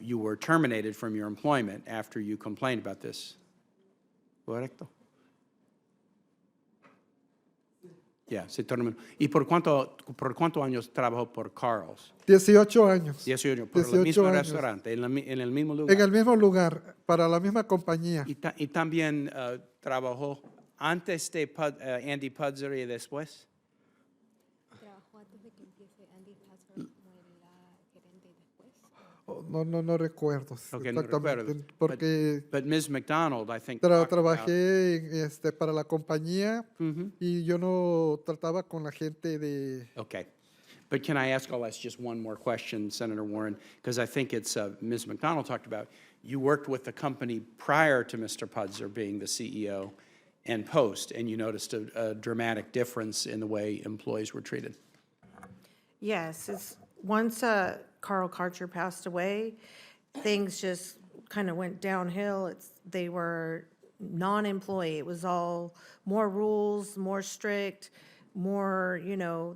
you were terminated from your employment after you complained about this. ¿Correcto? Yeah, se terminó. ¿Y por cuántos años trabajó por Carl's? 18 años. 18, por el 18 mismo años. restaurante, en el mismo lugar. En el mismo lugar, para la misma compañía. Y también trabajó antes de Andy Puzder y después. ¿Trabajó antes de que empiece Andy Puzder como la gerente después? No recuerdo Okay, no exactamente, recuerdo. porque But Ms. McDonald, I think, talked about- trabajé para la compañía y yo no trataba con la gente de... Okay. But can I ask just one more question, Senator Warren? Because I think it's, Ms. McDonald talked about, you worked with the company prior to Mr. Puzder being the CEO and post, and you noticed a dramatic difference in the way employees were treated. Yes, once Carl Karcher passed away, things just kind of went downhill. They were non-employee. It was all more rules, more strict, more,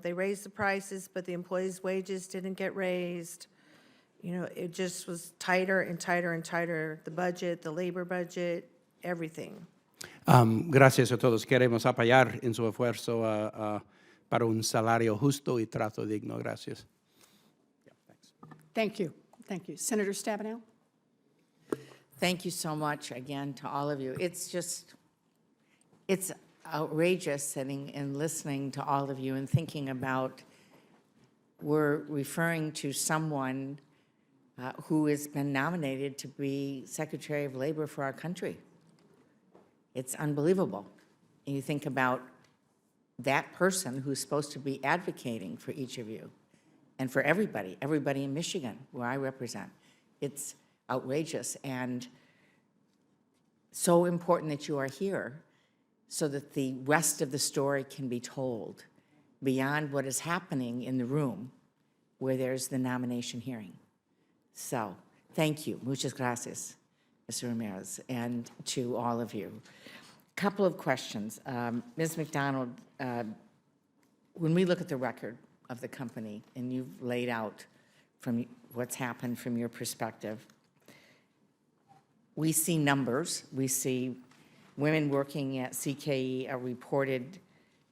they raised the prices, but the employees' wages didn't get raised. It just was tighter and tighter and tighter, the budget, the labor budget, everything. Gracias a todos. Queremos apoyar en su esfuerzo para un salario justo y trato digno. Gracias. Thank you. Thank you. Senator Stabenow? Thank you so much again to all of you. It's outrageous sitting and listening to all of you and thinking about, we're referring to someone who has been nominated to be Secretary of Labor for our country. It's unbelievable. And you think about that person who's supposed to be advocating for each of you and for everybody in Michigan, where I represent. It's outrageous and so important that you are here so that the rest of the story can be told beyond what is happening in the room where there's the nomination hearing. So, thank you. Muchas gracias, Mr. Ramirez, and to all of you. Couple of questions. Ms. McDonald, when we look at the record of the company, and you've laid out from what's happened from your perspective, we see numbers. We see women working at CKE are reported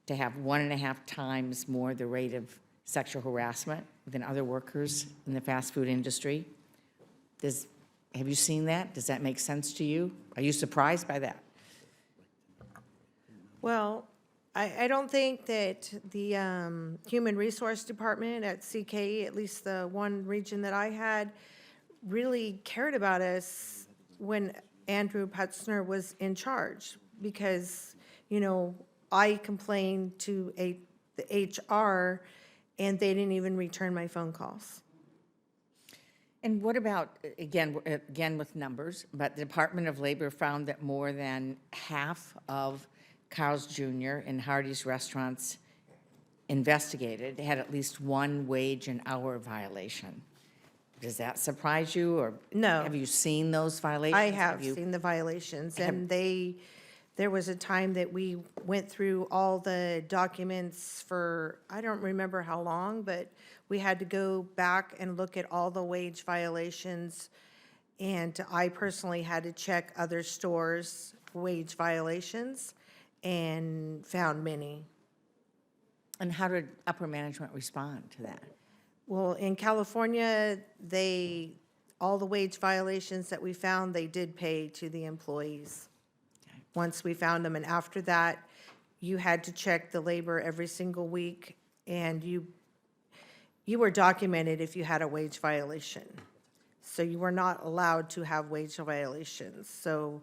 to have 1.5 times more the rate of sexual harassment than other workers in the fast food industry. Have you seen that? Does that make sense to you? Are you surprised by that? Well, I don't think that the Human Resource Department at CKE, at least the one region that I had, really cared about us when Andrew Puzder was in charge, because, I complained to the HR and they didn't even return my phone calls. And what about, again with numbers, but the Department of Labor found that more than half of Carl's Jr. and Hardee's restaurants investigated had at least one wage and hour violation. Does that surprise you, or No. have you seen those violations? I have seen the violations, and there was a time that we went through all the documents for, I don't remember how long, but we had to go back and look at all the wage violations, and I personally had to check other stores' wage violations and found many. And how did upper management respond to that? Well, in California, all the wage violations that we found, they did pay to the employees. Once we found them, and after that, you had to check the labor every single week, and you were documented if you had a wage violation. So you were not allowed to have wage violations. So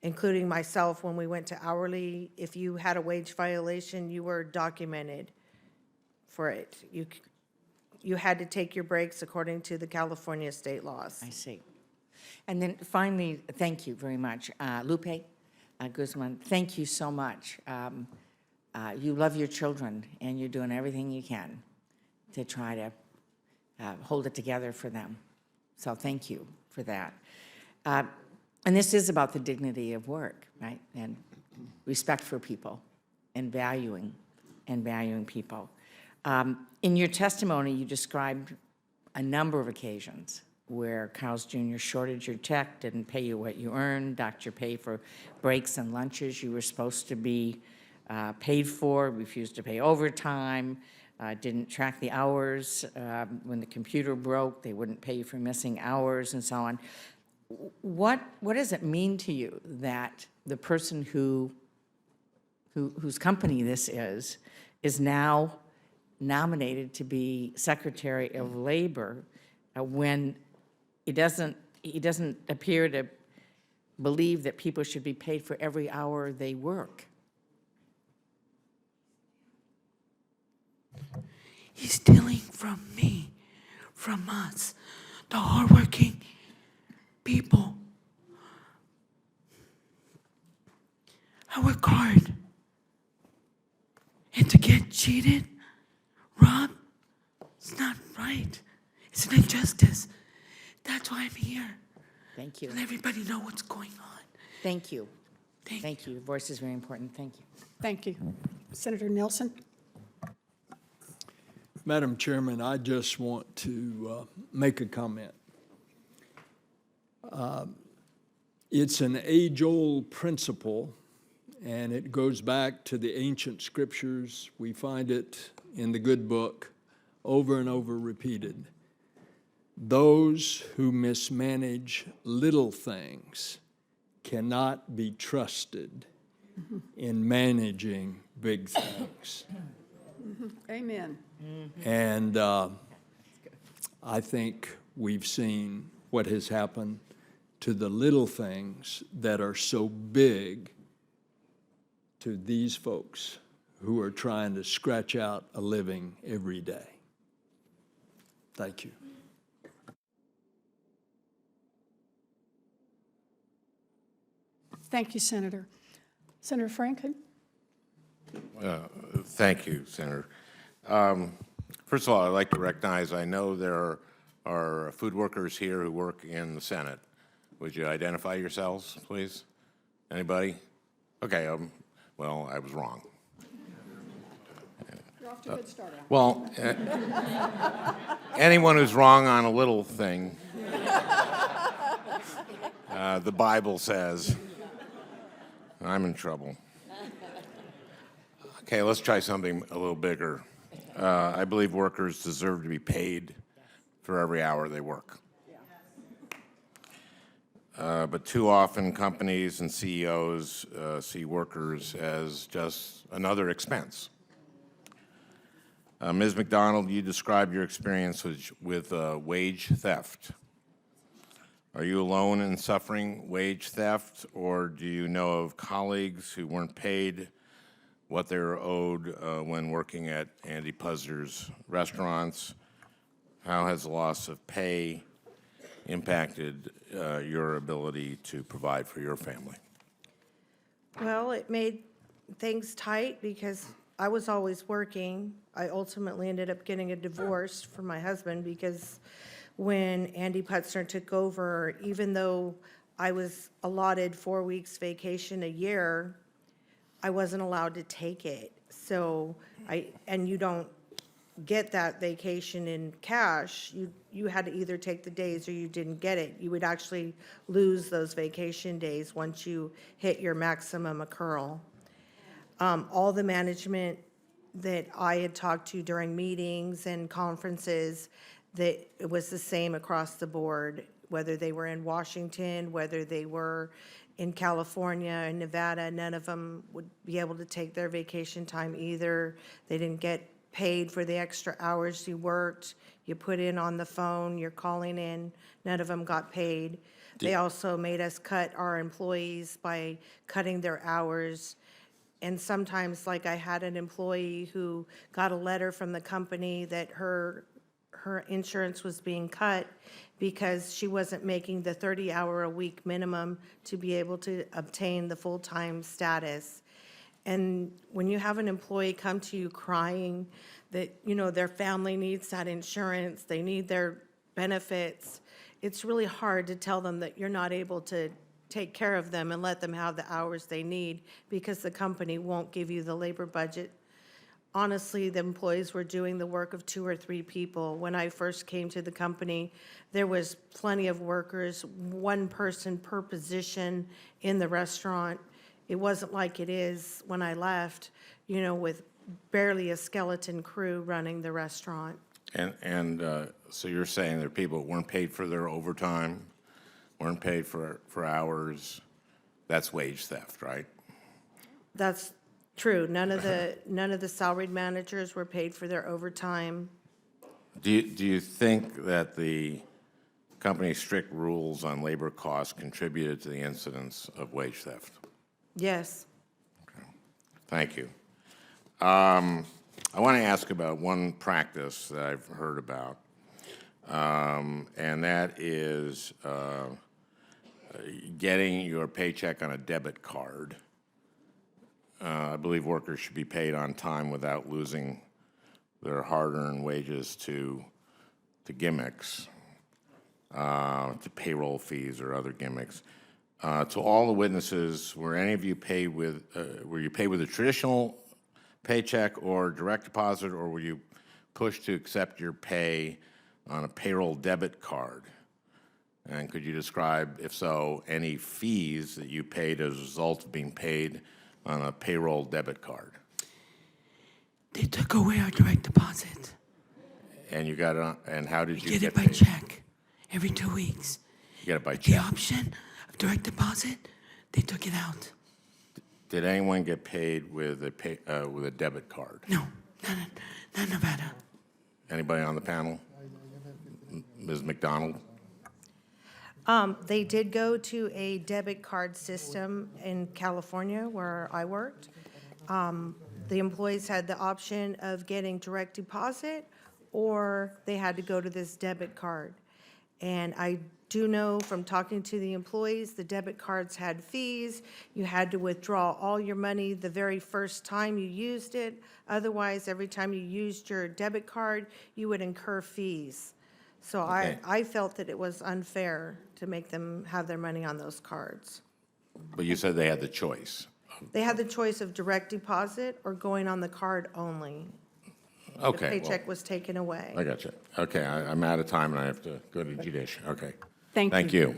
including myself, when we went to hourly, if you had a wage violation, you were documented for it. You had to take your breaks according to the California state laws. I see. And then finally, thank you very much. Lupe Guzman, thank you so much. You love your children, and you're doing everything you can to try to hold it together for them. So thank you for that. And this is about the dignity of work, right? And respect for people and valuing people. In your testimony, you described a number of occasions where Carl's Jr. shorted your check, didn't pay you what you earned, docked your pay for breaks and lunches you were supposed to be paid for, refused to pay overtime, didn't track the hours. When the computer broke, they wouldn't pay you for missing hours and so on. What does it mean to you that the person whose company this is now nominated to be Secretary of Labor when he doesn't appear to believe that people should be paid for every hour they work? He's stealing from me, from us, the hardworking people I work hard. And to get cheated, robbed, it's not right. It's an injustice. That's why I'm here. Thank you. To let everybody know what's going on. Thank you. Thank Thank you. Your voice is very important. Thank you. Thank you. Senator Nelson? Madam Chairman, I just want to make a comment. It's an age-old principle, and it goes back to the ancient scriptures. We find it in the good book, over and over repeated. Those who mismanage little things cannot be trusted in managing big things. Amen. And I think we've seen what has happened to the little things that are so big to these folks who are trying to scratch out a living every day. Thank you. Thank you, Senator. Senator Franken? Thank you, Senator. First of all, I'd like to recognize, I know there are food workers here who work in the Senate. Would you identify yourselves, please? Anybody? Okay, well, I was wrong. You're off to a good start, Al. Well, anyone who's wrong on a little thing, the Bible says, I'm in trouble. Okay, let's try something a little bigger. I believe workers deserve to be paid for every hour they work. But too often companies and CEOs see workers as just another expense. Ms. McDonald, you described your experience with wage theft. Are you alone in suffering wage theft, or do you know of colleagues who weren't paid what they were owed when working at Andy Puzder's restaurants? How has the loss of pay impacted your ability to provide for your family? Well, it made things tight because I was always working. I ultimately ended up getting a divorce from my husband because when Andy Puzder took over, even though I was allotted 4 weeks vacation a year, I wasn't allowed to take it. So and you don't get that vacation in cash. You had to either take the days or you didn't get it. You would actually lose those vacation days once you hit your maximum accrual. All the management that I had talked to during meetings and conferences, that it was the same across the board, whether they were in Washington, whether they were in California and Nevada, none of them would be able to take their vacation time either. They didn't get paid for the extra hours you worked. You put in on the phone, you're calling in, none of them got paid. They also made us cut our employees by cutting their hours. And sometimes, like I had an employee who got a letter from the company that her insurance was being cut because she wasn't making the 30-hour-a-week minimum to be able to obtain the full-time status. And when you have an employee come to you crying that, you know, their family needs that insurance, they need their benefits, it's really hard to tell them that you're not able to take care of them and let them have the hours they need because the company won't give you the labor budget. Honestly, the employees were doing the work of 2 or 3 people. When I first came to the company, there was plenty of workers, 1 person per position in the restaurant. It wasn't like it is when I left, you know, with barely a skeleton crew running the restaurant. And so you're saying there are people who weren't paid for their overtime, weren't paid for hours. That's wage theft, right? That's true. None of the salaried managers were paid for their overtime. Do you think that the company's strict rules on labor costs contributed to the incidence of wage theft? Yes. Thank you. I want to ask about one practice that I've heard about, and that is getting your paycheck on a debit card I believe workers should be paid on time without losing their hard-earned wages to gimmicks, to payroll fees or other gimmicks. To all the witnesses, were any of you paid with, were you paid with a traditional paycheck or direct deposit, or were you pushed to accept your pay on a payroll debit card? And could you describe, if so, any fees that you paid as a result of being paid on a payroll debit card? They took away our direct deposit. And you got it, and how did you Get get it by paid? check every 2 weeks. You get it by The check. option of direct deposit, they took it out. Did anyone get paid with a debit card? No, not Nevada. Anybody on the panel? Ms. McDonald? They did go to a debit card system in California where I worked. The employees had the option of getting direct deposit, or they had to go to this debit card. And I do know from talking to the employees, the debit cards had fees. You had to withdraw all your money the very first time you used it. Otherwise, every time you used your debit card, you would incur fees. So Okay. I felt that it was unfair to make them have their money on those cards. But you said they had the choice. They had the choice of direct deposit or going on the card only. Okay. The well, paycheck was taken away. I got you. Okay, I'm out of time and I have to go to judicial. Okay. Thank Thank you. you.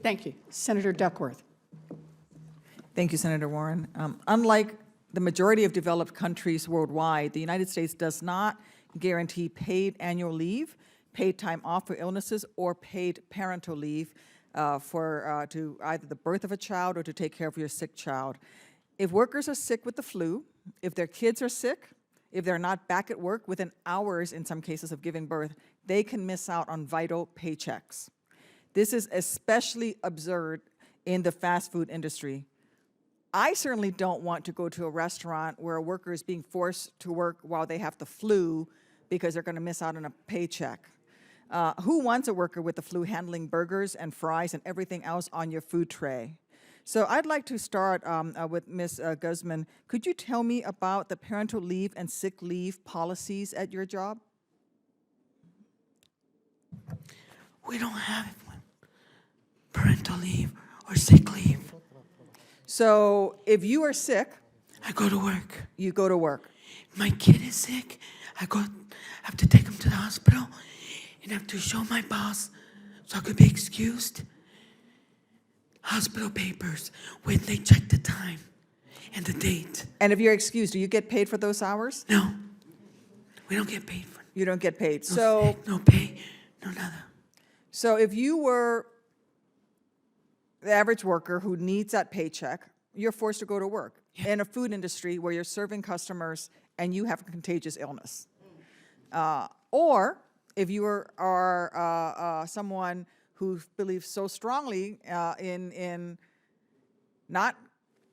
Thank you. Senator Duckworth. Thank you, Senator Warren. Unlike the majority of developed countries worldwide, the United States does not guarantee paid annual leave, paid time off for illnesses, or paid parental leave to either the birth of a child or to take care of your sick child. If workers are sick with the flu, if their kids are sick, if they're not back at work within hours, in some cases, of giving birth, they can miss out on vital paychecks. This is especially absurd in the fast food industry. I certainly don't want to go to a restaurant where a worker is being forced to work while they have the flu because they're going to miss out on a paycheck. Who wants a worker with the flu handling burgers and fries and everything else on your food tray? So I'd like to start with Ms. Guzman. Could you tell me about the parental leave and sick leave policies at your job? We don't have parental leave or sick leave. So if you are sick, I go to work. you go to work. My kid is sick. I have to take him to the hospital and have to show my boss so I could be excused. Hospital papers when they check the time and the date. And if you're excused, do you get paid for those hours? No, we don't get paid for it. You don't get paid. No So, sick, no pay, no nada. so if you were the average worker who needs that paycheck, you're forced to go to work in a food industry where you're serving customers and you have a contagious illness. Or if you are someone who believes so strongly in not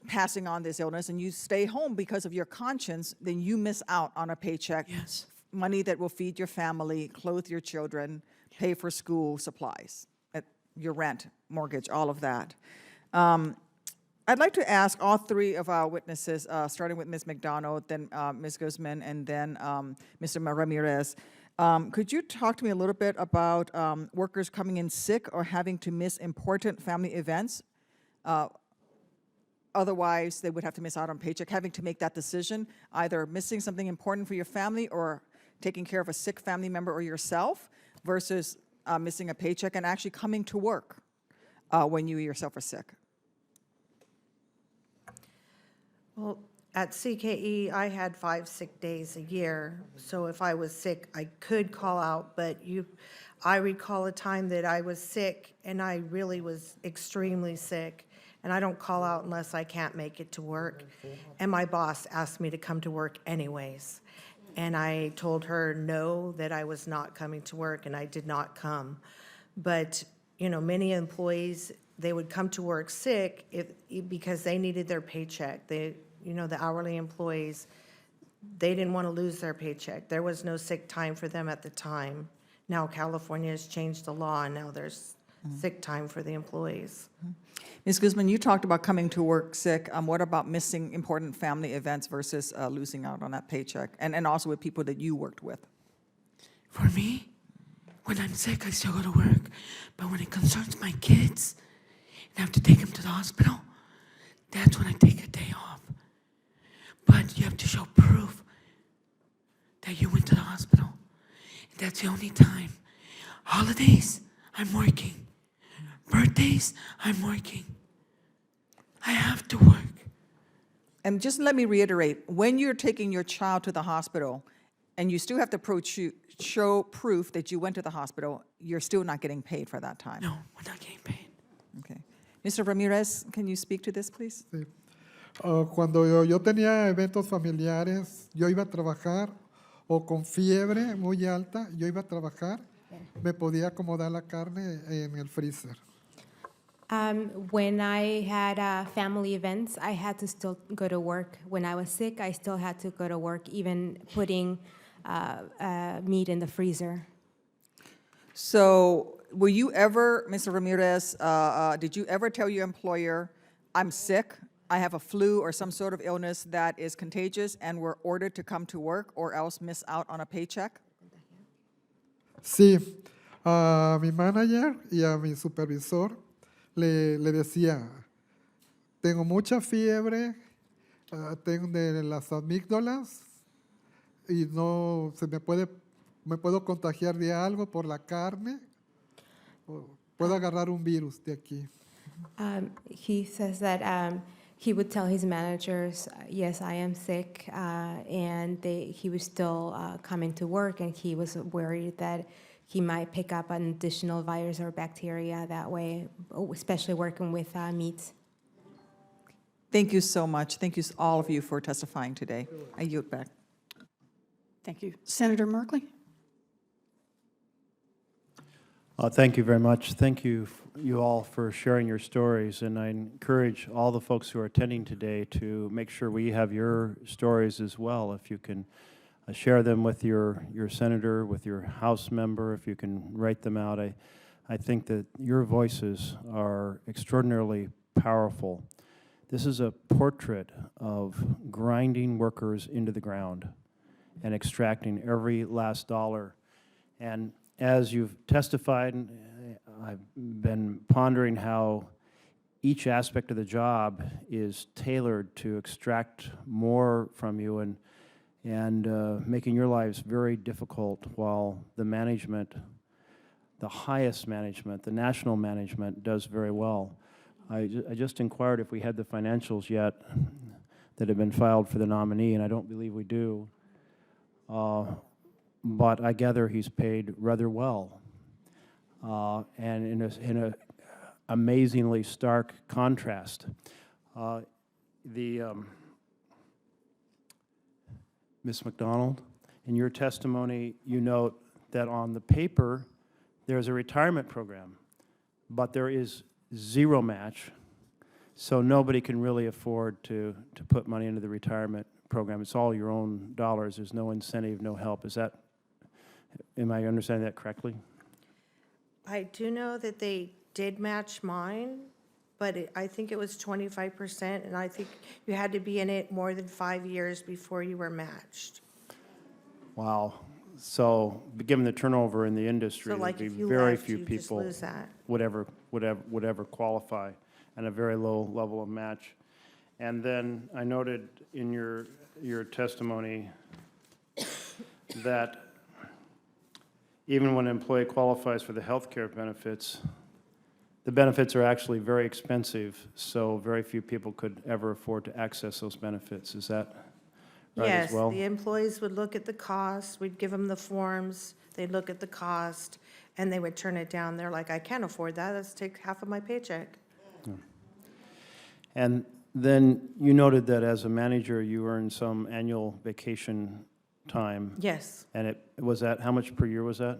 passing on this illness and you stay home because of your conscience, then you miss out on a paycheck. Yes. Money that will feed your family, clothe your children, pay for school supplies, your rent, mortgage, all of that. I'd like to ask all three of our witnesses, starting with Ms. McDonald, then Ms. Guzman, and then Mr. Ramirez. Could you talk to me a little bit about workers coming in sick or having to miss important family events? Otherwise, they would have to miss out on paycheck, having to make that decision, either missing something important for your family or taking care of a sick family member or yourself versus missing a paycheck and actually coming to work when you yourself are sick. Well, at CKE, I had 5 sick days a year, so if I was sick, I could call out, but I recall a time that I was sick, and I really was extremely sick, and I don't call out unless I can't make it to work, and my boss asked me to come to work anyways, and I told her no, that I was not coming to work, and I did not come. But, you know, many employees, they would come to work sick because they needed their paycheck. The hourly employees, they didn't want to lose their paycheck. There was no sick time for them at the time. Now California has changed the law, and now there's sick time for the employees. Ms. Guzman, you talked about coming to work sick. What about missing important family events versus losing out on that paycheck? And also with people that you worked with? For me, when I'm sick, I still go to work. But when it concerns my kids and I have to take them to the hospital, that's when I take a day off. But you have to show proof that you went to the hospital. And that's the only time. Holidays, I'm working. Birthdays, I'm working. I have to work. And just let me reiterate, when you're taking your child to the hospital and you still have to show proof that you went to the hospital, you're still not getting paid for that time. No, we're not getting paid. Okay. Mr. Ramirez, can you speak to this, please? Sí. Cuando yo tenía eventos familiares, yo iba a trabajar o con fiebre muy alta, yo iba a trabajar, me podía acomodar la carne en el freezer. When I had family events, I had to still go to work. When I was sick, I still had to go to work, even putting meat in the freezer. So were you ever, Mr. Ramirez, did you ever tell your employer, I'm sick, I have a flu or some sort of illness that is contagious and were ordered to come to work or else miss out on a paycheck? Sí, a mi manager y a mi supervisor le decía, tengo mucha fiebre, tengo de las amígdalas y no se me puedo contagiar de algo por la carne, puedo agarrar un virus de aquí. He says that he would tell his managers, yes, I am sick, and he was still coming to work, and he was worried that he might pick up an additional virus or bacteria that way, especially working with meats. Thank you so much. Thank you, all of you, for testifying today. I yield back. Thank you. Senator Merkley? Thank you very much. Thank you, you all, for sharing your stories. And I encourage all the folks who are attending today to make sure we have your stories as well. If you can share them with your senator, with your House member, if you can write them out. I think that your voices are extraordinarily powerful. This is a portrait of grinding workers into the ground and extracting every last dollar. And as you've testified, I've been pondering how each aspect of the job is tailored to extract more from you and making your lives very difficult while the management, the highest management, the national management, does very well. I just inquired if we had the financials yet that have been filed for the nominee, and I don't believe we do. But I gather he's paid rather well. And in a amazingly stark contrast. Ms. McDonald, in your testimony, you note that on the paper, there's a retirement program, but there is zero match, so nobody can really afford to put money into the retirement program. It's all your own dollars. There's no incentive, no help. Am I understanding that correctly? I do know that they did match mine, but I think it was 25%, and I think you had to be in it more than 5 years before you were matched. Wow. So, given the turnover in the industry, So like there'd if be you very left, few you just people lose that. would ever qualify, and a very low level of match. And then I noted in your testimony that even when an employee qualifies for the health care benefits, the benefits are actually very expensive, so very few people could ever afford to access those benefits. Is that right as well? Yes, the employees would look at the cost, we'd give them the forms, they'd look at the cost, and they would turn it down. They're like, I can't afford that, let's take half of my paycheck. And then you noted that as a manager, you earned some annual vacation time. Yes. And how much per year was that?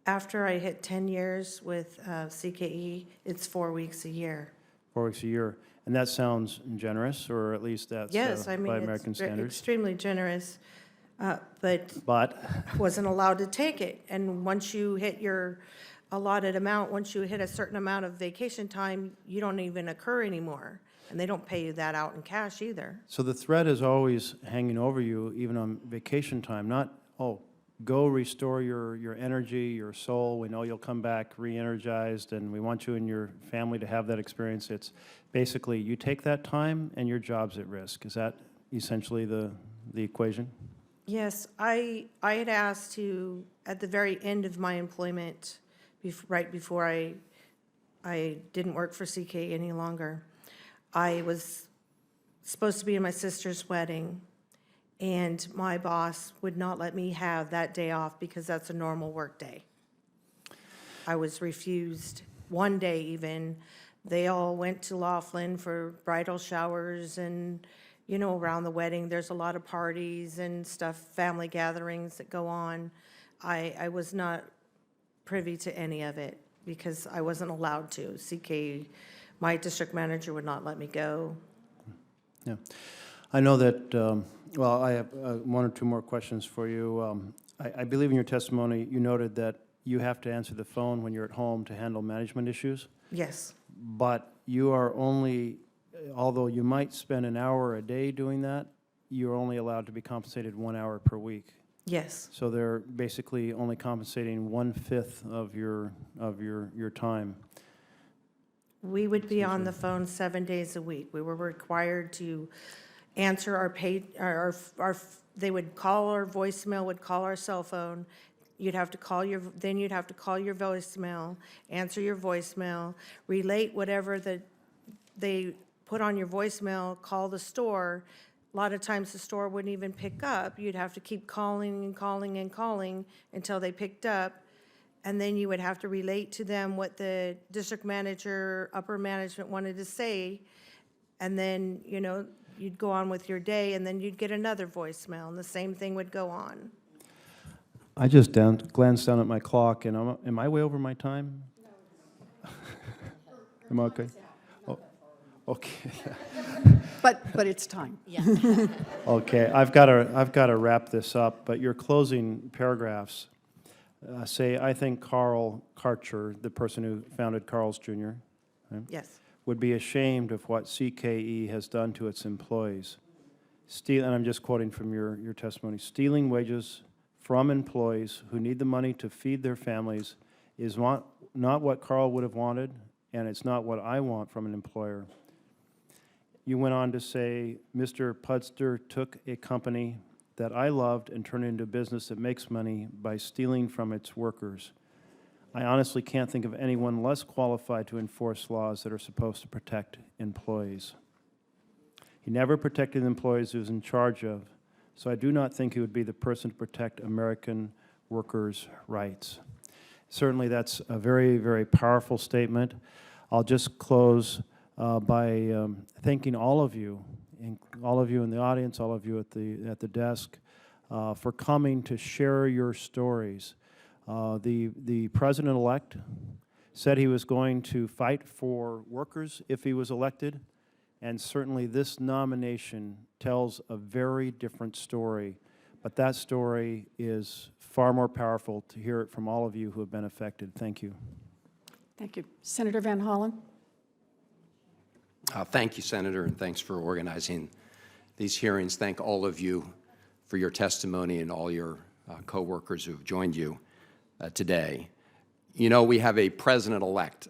After I hit 10 years with CKE, it's 4 weeks a year. 4 weeks a year. And that sounds generous, or at least that's Yes, I mean, by it's American standards. extremely generous, but But I wasn't allowed to take it. And once you hit your allotted amount, once you hit a certain amount of vacation time, you don't even occur anymore. And they don't pay you that out in cash either. So the threat is always hanging over you, even on vacation time, not, oh, go restore your energy, your soul. We know you'll come back re-energized, and we want you and your family to have that experience. It's basically, you take that time and your job's at risk. Is that essentially the equation? Yes, I had asked to, at the very end of my employment, right before I didn't work for CK any longer, I was supposed to be in my sister's wedding, and my boss would not let me have that day off because that's a normal work day. I was refused one day even. They all went to Laughlin for bridal showers and, you know, around the wedding, there's a lot of parties and stuff, family gatherings that go on. I was not privy to any of it because I wasn't allowed to. CK, my district manager would not let me go. Yeah. I know that, well, I have one or two more questions for you. I believe in your testimony, you noted that you have to answer the phone when you're at home to handle management issues, Yes, but you are only, although you might spend an hour a day doing that, you're only allowed to be compensated 1 hour per week. yes, So they're basically only compensating 1/5 of your time. we would be on the phone 7 days a week. We were required to answer our they would call our voicemail, would call our cell phone. You'd have to call then you'd have to call your voicemail, answer your voicemail, relate whatever they put on your voicemail, call the store. A lot of times the store wouldn't even pick up. You'd have to keep calling and calling and calling until they picked up. And then you would have to relate to them what the district manager, upper management wanted to say. And then, you know, you'd go on with your day, and then you'd get another voicemail, and the same thing would go on. I just glanced down at my clock, and am I way over my time? Am I okay? Oh, okay. But it's time. Okay, I've got to wrap this up, but your closing paragraphs say, I think Carl Karcher, the person who founded Carl's Jr., right, Yes, would be ashamed of what CKE has done to its employees. And I'm just quoting from your testimony, stealing wages from employees who need the money to feed their families is not what Carl would have wanted, and it's not what I want from an employer. You went on to say, Mr. Puzder took a company that I loved and turned it into a business that makes money by stealing from its workers. I honestly can't think of anyone less qualified to enforce laws that are supposed to protect employees. He never protected the employees he was in charge of, so I do not think he would be the person to protect American workers' rights. Certainly that's a very, very powerful statement. I'll just close by thanking all of you in the audience, all of you at the desk, for coming to share your stories. The president-elect said he was going to fight for workers if he was elected, and certainly this nomination tells a very different story, but that story is far more powerful to hear it from all of you who have been affected. Thank you. Thank you. Senator Van Hollen? Thank you, Senator, and thanks for organizing these hearings. Thank all of you for your testimony and all your co-workers who have joined you today. You know, we have a president-elect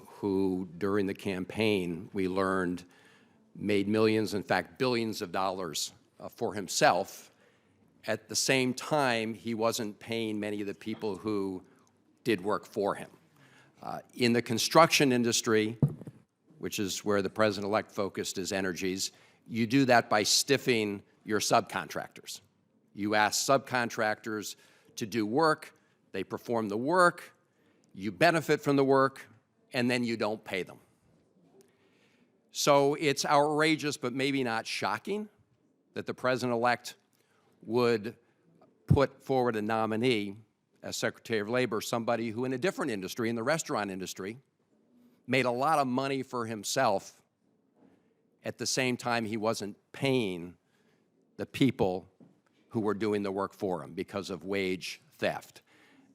who, during the campaign, we learned made millions, in fact, billions of dollars for himself. At the same time, he wasn't paying many of the people who did work for him. In the construction industry, which is where the president-elect focused his energies, you do that by stiffing your subcontractors. You ask subcontractors to do work, they perform the work, you benefit from the work, and then you don't pay them. So it's outrageous, but maybe not shocking, that the president-elect would put forward a nominee as Secretary of Labor, somebody who in a different industry, in the restaurant industry, made a lot of money for himself. At the same time, he wasn't paying the people who were doing the work for him because of wage theft.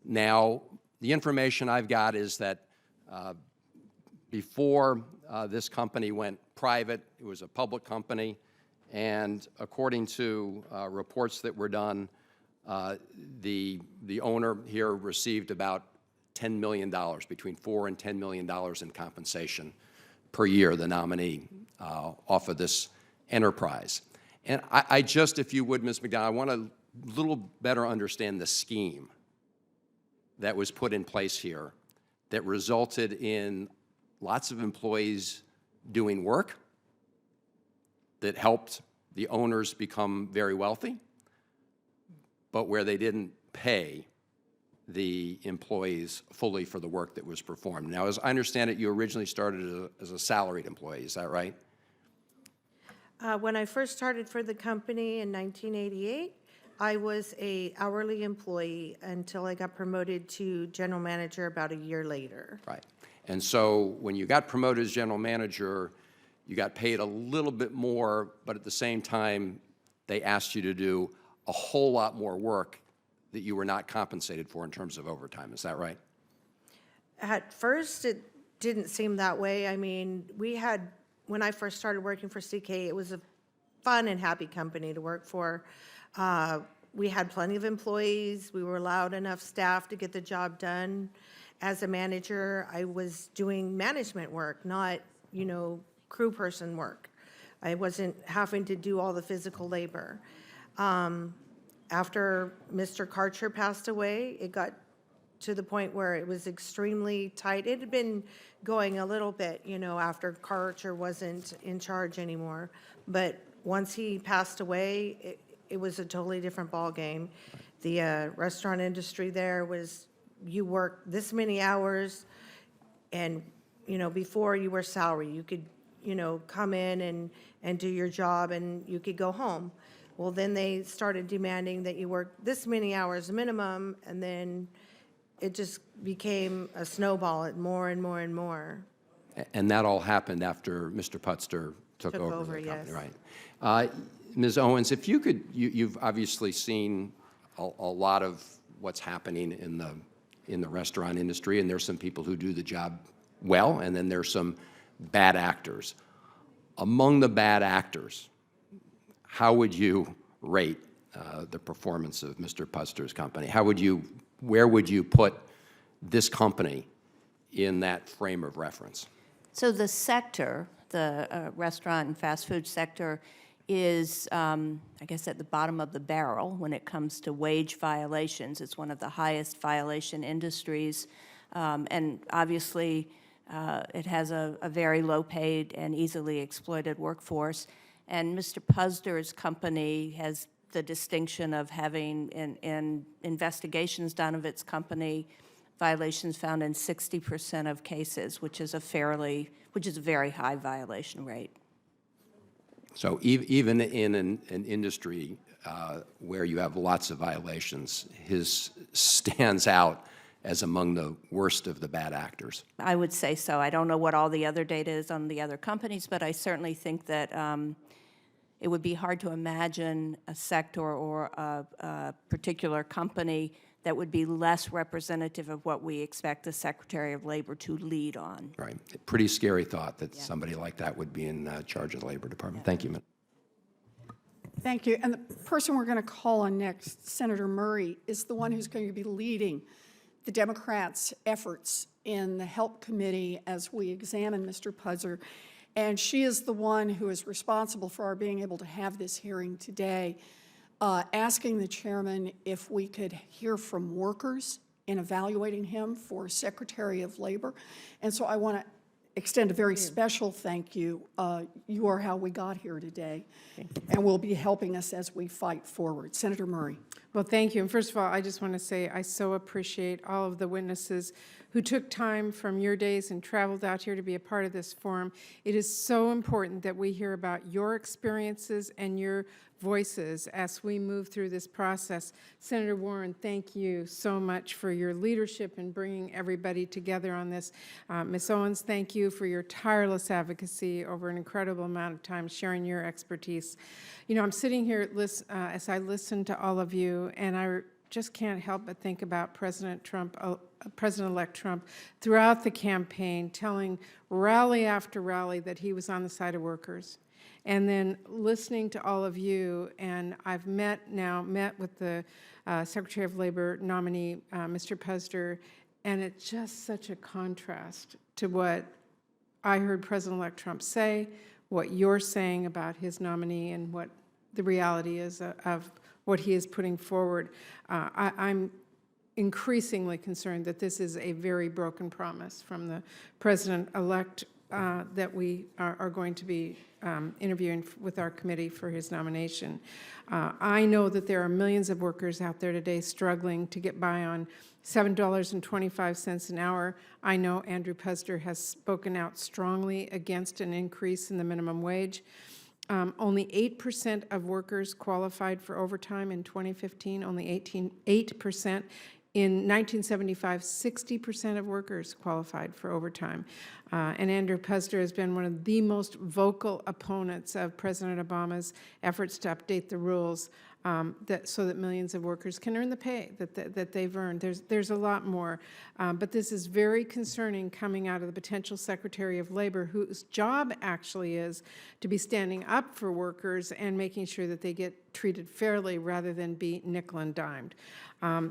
Now, The information I've got is that before this company went private, it was a public company, and according to reports that were done, the owner here received about $10 million, between $4 and $10 million in compensation per year, the nominee, off of this enterprise. And I just, if you would, Ms. McDonald, I want to little better understand the scheme that was put in place here that resulted in lots of employees doing work that helped the owners become very wealthy, but where they didn't pay the employees fully for the work that was performed. Now, as I understand it, you originally started as a salaried employee, is that right? When I first started for the company in 1988, I was a hourly employee until I got promoted to general manager about a year later. Right. And so when you got promoted as general manager, you got paid a little bit more, but at the same time, they asked you to do a whole lot more work that you were not compensated for in terms of overtime. Is that right? At first, it didn't seem that way. I mean, when I first started working for CK, it was a fun and happy company to work for. We had plenty of employees. We were allowed enough staff to get the job done. As a manager, I was doing management work, not, crew person work. I wasn't having to do all the physical labor. After Mr. Karcher passed away, it got to the point where it was extremely tight. It had been going a little bit, after Karcher wasn't in charge anymore. But once he passed away, it was a totally different ballgame. The restaurant industry there was, you work this many hours, and, before you were salary, you could, come in and do your job and you could go home. Well, then they started demanding that you work this many hours minimum, and then it just became a snowball at more and more and more. And that all happened after Mr. Puzder took over the company, yes. right? Ms. Owens, if you could, you've obviously seen a lot of what's happening in the restaurant industry, and there's some people who do the job well, and then there's some bad actors. Among the bad actors, how would you rate the performance of Mr. Puzder's company? Where would you put this company in that frame of reference? So the sector, the restaurant and fast food sector, is, I guess, at the bottom of the barrel when it comes to wage violations. It's one of the highest violation industries, and obviously it has a very low-paid and easily exploited workforce. And Mr. Puzder's company has the distinction of having, in investigations done of its company, violations found in 60% of cases, which is a very high violation rate. So even in an industry where you have lots of violations, his stands out as among the worst of the bad actors. I would say so. I don't know what all the other data is on the other companies, but I certainly think that it would be hard to imagine a sector or a particular company that would be less representative of what we expect the Secretary of Labor to lead on. Right. Pretty scary thought that somebody like that would be in charge of the Labor Department. Thank you. Thank you. And the person we're going to call on next, Senator Murray, is the one who's going to be leading the Democrats' efforts in the Help Committee as we examine Mr. Puzder. And she is the one who is responsible for our being able to have this hearing today, asking the chairman if we could hear from workers in evaluating him for Secretary of Labor. And so I want to extend a very special thank you. You are how we got here today, and will be helping us as we fight forward. Senator Murray. Well, thank you. And first of all, I just want to say I so appreciate all of the witnesses who took time from your days and traveled out here to be a part of this forum. It is so important that we hear about your experiences and your voices as we move through this process. Senator Warren, thank you so much for your leadership in bringing everybody together on this. Ms. Owens, thank you for your tireless advocacy over an incredible amount of time, sharing your expertise. I'm sitting here as I listen to all of you, and just can't help but think about President-elect Trump throughout the campaign telling rally after rally that he was on the side of workers. And then listening to all of you, and I've met with the Secretary of Labor nominee, Mr. Puzder, and it's just such a contrast to what I heard President-elect Trump say, what you're saying about his nominee, and what the reality is of what he is putting forward. I'm increasingly concerned that this is a very broken promise from the President-elect that we are going to be interviewing with our committee for his nomination. I know that there are millions of workers out there today struggling to get by on $7.25 an hour. I know Andrew Puzder has spoken out strongly against an increase in the minimum wage. Only 8% of workers qualified for overtime in 2015, only 8%. In 1975, 60% of workers qualified for overtime. And Andrew Puzder has been one of the most vocal opponents of President Obama's efforts to update the rules so that millions of workers can earn the pay that they've earned. There's a lot more, but this is very concerning coming out of the potential Secretary of Labor, whose job actually is to be standing up for workers and making sure that they get treated fairly rather than be nickel and dimed.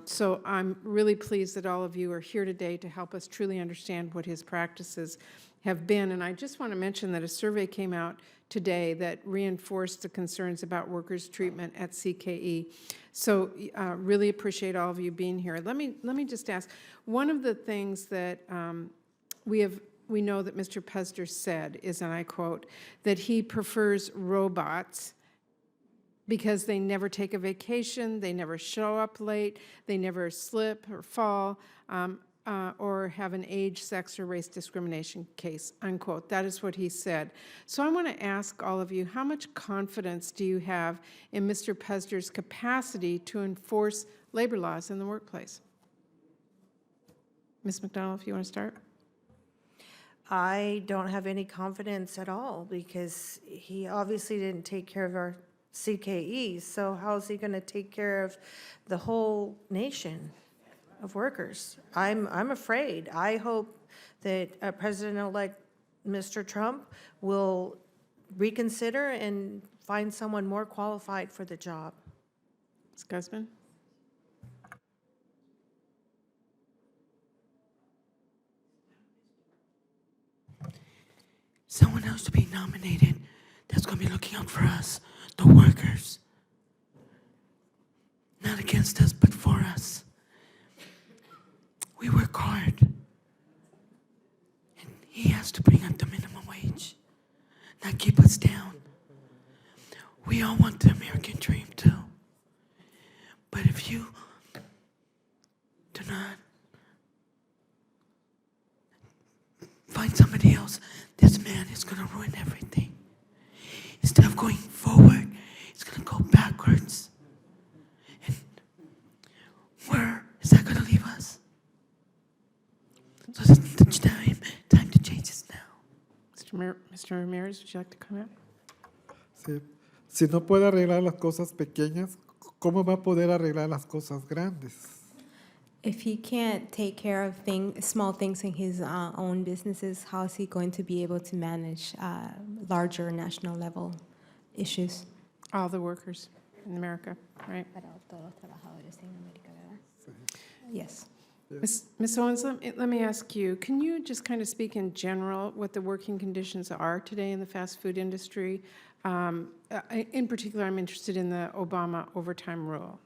So I'm really pleased that all of you are here today to help us truly understand what his practices have been. And I just want to mention that a survey came out today that reinforced the concerns about workers' treatment at CKE. So really appreciate all of you being here. Let me just ask, one of the things that we know that Mr. Puzder said is, and I quote, that he prefers robots because they never take a vacation, they never show up late, they never slip or fall, or have an age, sex, or race discrimination case, unquote. That is what he said. So I want to ask all of you, how much confidence do you have in Mr. Puzder's capacity to enforce labor laws in the workplace? Ms. McDonald, if you want to start. I don't have any confidence at all because he obviously didn't take care of our CKE, so how is he going to take care of the whole nation of workers? I'm afraid. I hope that President-elect Mr. Trump will reconsider and find someone more qualified for the job. Ms. Guzman? Someone else to be nominated that's going to be looking out for us, the workers. Not against us, but for us. We work hard. And he has to bring up the minimum wage, not keep us down. We all want the American dream too. But if you do not find somebody else, this man is going to ruin everything. Instead of going forward, it's going to go backwards. And where is that going to leave us? So it's the time to change this now. Mr. Ramirez, would you like to comment? Sí. Si no puede arreglar las cosas pequeñas, ¿cómo va a poder arreglar las cosas grandes? If he can't take care of small things in his own businesses, how is he going to be able to manage larger national level issues? All the workers in America, right? Yes. Ms. Owens, let me ask you, can you just kind of speak in general what the working conditions are today in the fast food industry? In particular, I'm interested in the Obama overtime rule.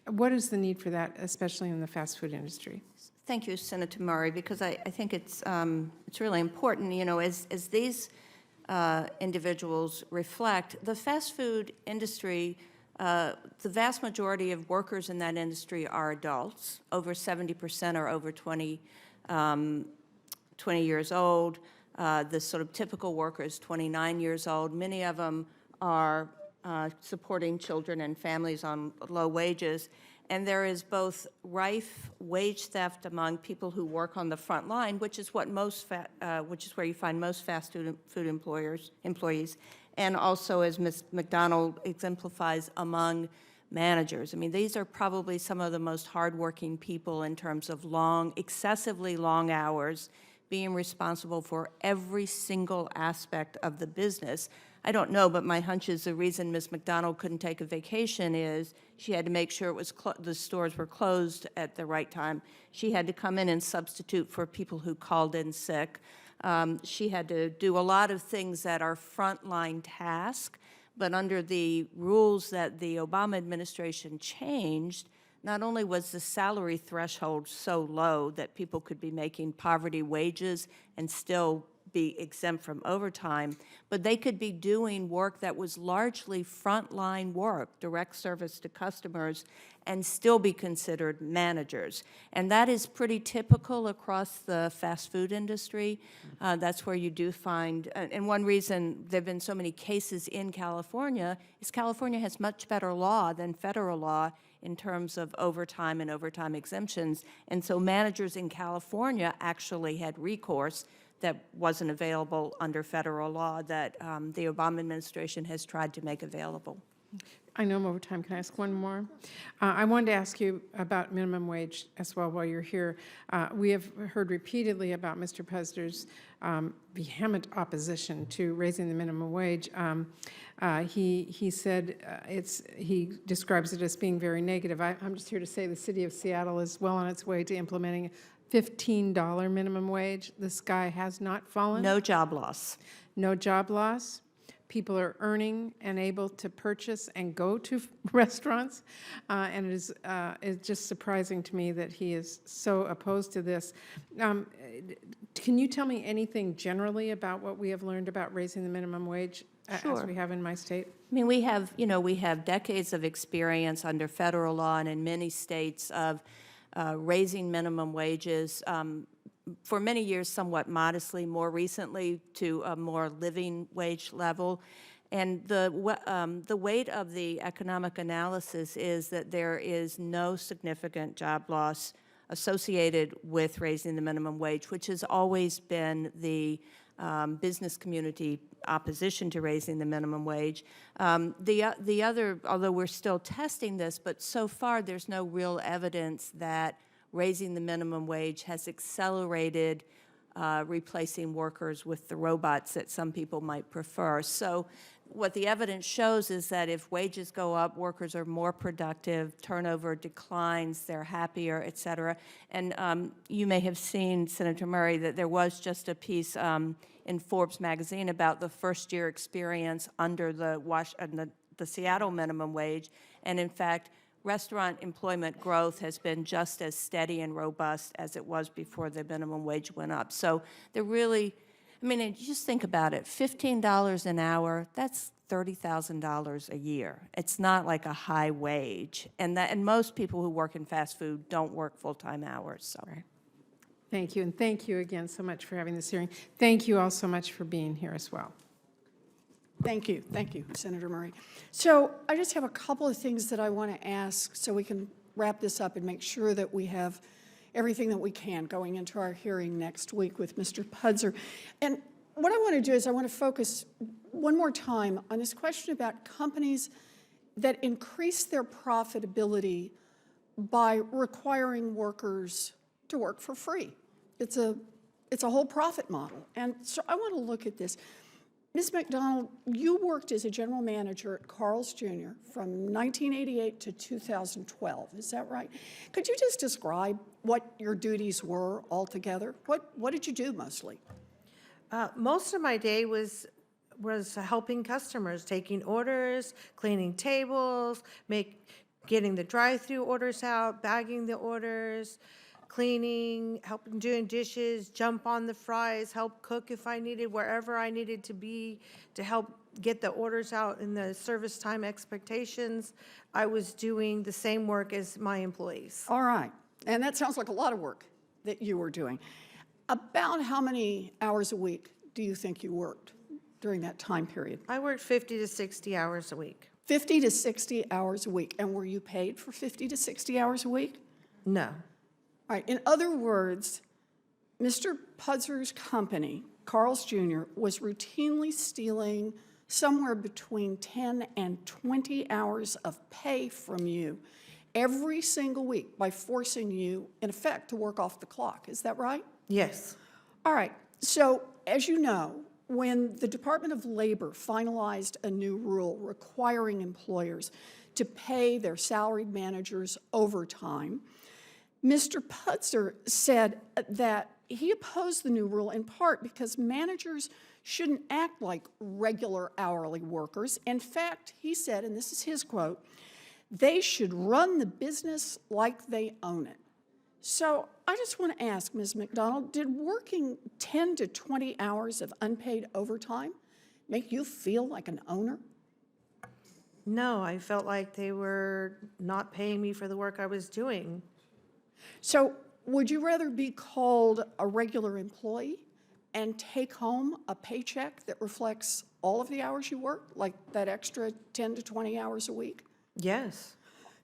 What is the need for that, especially in the fast food industry? Thank you, Senator Murray, because I think it's really important, you know, as these individuals reflect, the fast food industry, the vast majority of workers in that industry are adults. Over 70% are over 20 years old. The sort of typical worker is 29 years old. Many of them are supporting children and families on low wages. And there is both rife wage theft among people who work on the front line, which is what which is where you find most fast food employees, and also, as Ms. McDonald exemplifies, among managers. I mean, these are probably some of the most hardworking people in terms of excessively long hours, being responsible for every single aspect of the business. I don't know, but my hunch is the reason Ms. McDonald couldn't take a vacation is she had to make sure the stores were closed at the right time. She had to come in and substitute for people who called in sick. She had to do a lot of things that are frontline tasks, but under the rules that the Obama administration changed, not only was the salary threshold so low that people could be making poverty wages and still be exempt from overtime, but they could be doing work that was largely frontline work, direct service to customers, and still be considered managers. And that is pretty typical across the fast food industry. That's where you do find, and one reason there have been so many cases in California is California has much better law than federal law in terms of overtime and overtime exemptions. And so managers in California actually had recourse that wasn't available under federal law that the Obama administration has tried to make available. I know I'm over time. Can I ask one more? I wanted to ask you about minimum wage as well while you're here. We have heard repeatedly about Mr. Puzder's vehement opposition to raising the minimum wage. He said he describes it as being very negative. I'm just here to say the city of Seattle is well on its way to implementing $15 minimum wage. The sky has not fallen. No job loss. No job loss. People are earning and able to purchase and go to restaurants. And it's just surprising to me that he is so opposed to this. Can you tell me anything generally about what we have learned about raising the minimum wage as we have in my state? I mean, we have decades of experience under federal law and in many states of raising minimum wages, for many years somewhat modestly, more recently to a more living wage level. And the weight of the economic analysis is that there is no significant job loss associated with raising the minimum wage, which has always been the business community opposition to raising the minimum wage. The other, although we're still testing this, but so far there's no real evidence that raising the minimum wage has accelerated replacing workers with the robots that some people might prefer. So what the evidence shows is that if wages go up, workers are more productive, turnover declines, they're happier, et cetera. And you may have seen, Senator Murray, that there was just a piece in Forbes magazine about the first-year experience under the Seattle minimum wage. And in fact, restaurant employment growth has been just as steady and robust as it was before the minimum wage went up. So they're really, I mean, just think about it, $15 an hour, that's $30,000 a year. It's not like a high wage. And most people who work in fast food don't work full-time hours. So. Right. Thank you, and thank you again so much for having this hearing. Thank you all so much for being here as well. Thank you, Senator Murray. So I just have a couple of things that I want to ask so we can wrap this up and make sure that we have everything that we can going into our hearing next week with Mr. Puzder. And what I want to do is I want to focus one more time on this question about companies that increase their profitability by requiring workers to work for free. It's a whole profit model. And so I want to look at this. Ms. McDonald, you worked as a general manager at Carl's Jr. from 1988 to 2012, is that right? Could you just describe what your duties were altogether? What did you do mostly? Most of my day was helping customers, taking orders, cleaning tables, getting the drive-through orders out, bagging the orders, cleaning, helping doing dishes, jump on the fries, help cook if I needed, wherever I needed to be to help get the orders out in the service time expectations. I was doing the same work as my employees. All right, and that sounds like a lot of work that you were doing. About how many hours a week do you think you worked during that time period? I worked 50 to 60 hours a week. 50 to 60 hours a week. And were you paid for 50 to 60 hours a week? No. All right, in other words, Mr. Puzder's company, Carl's Jr., was routinely stealing somewhere between 10 and 20 hours of pay from you every single week by forcing you, in effect, to work off the clock. Is that right? Yes. All right. So, as you know, when the Department of Labor finalized a new rule requiring employers to pay their salaried managers overtime, Mr. Puzder said that he opposed the new rule in part because managers shouldn't act like regular hourly workers. In fact, he said, and this is his quote, they should run the business like they own it. So I just want to ask, Ms. McDonald, did working 10 to 20 hours of unpaid overtime make you feel like an owner? No, I felt like they were not paying me for the work I was doing. So would you rather be called a regular employee and take home a paycheck that reflects all of the hours you work, like that extra 10 to 20 hours a week? Yes.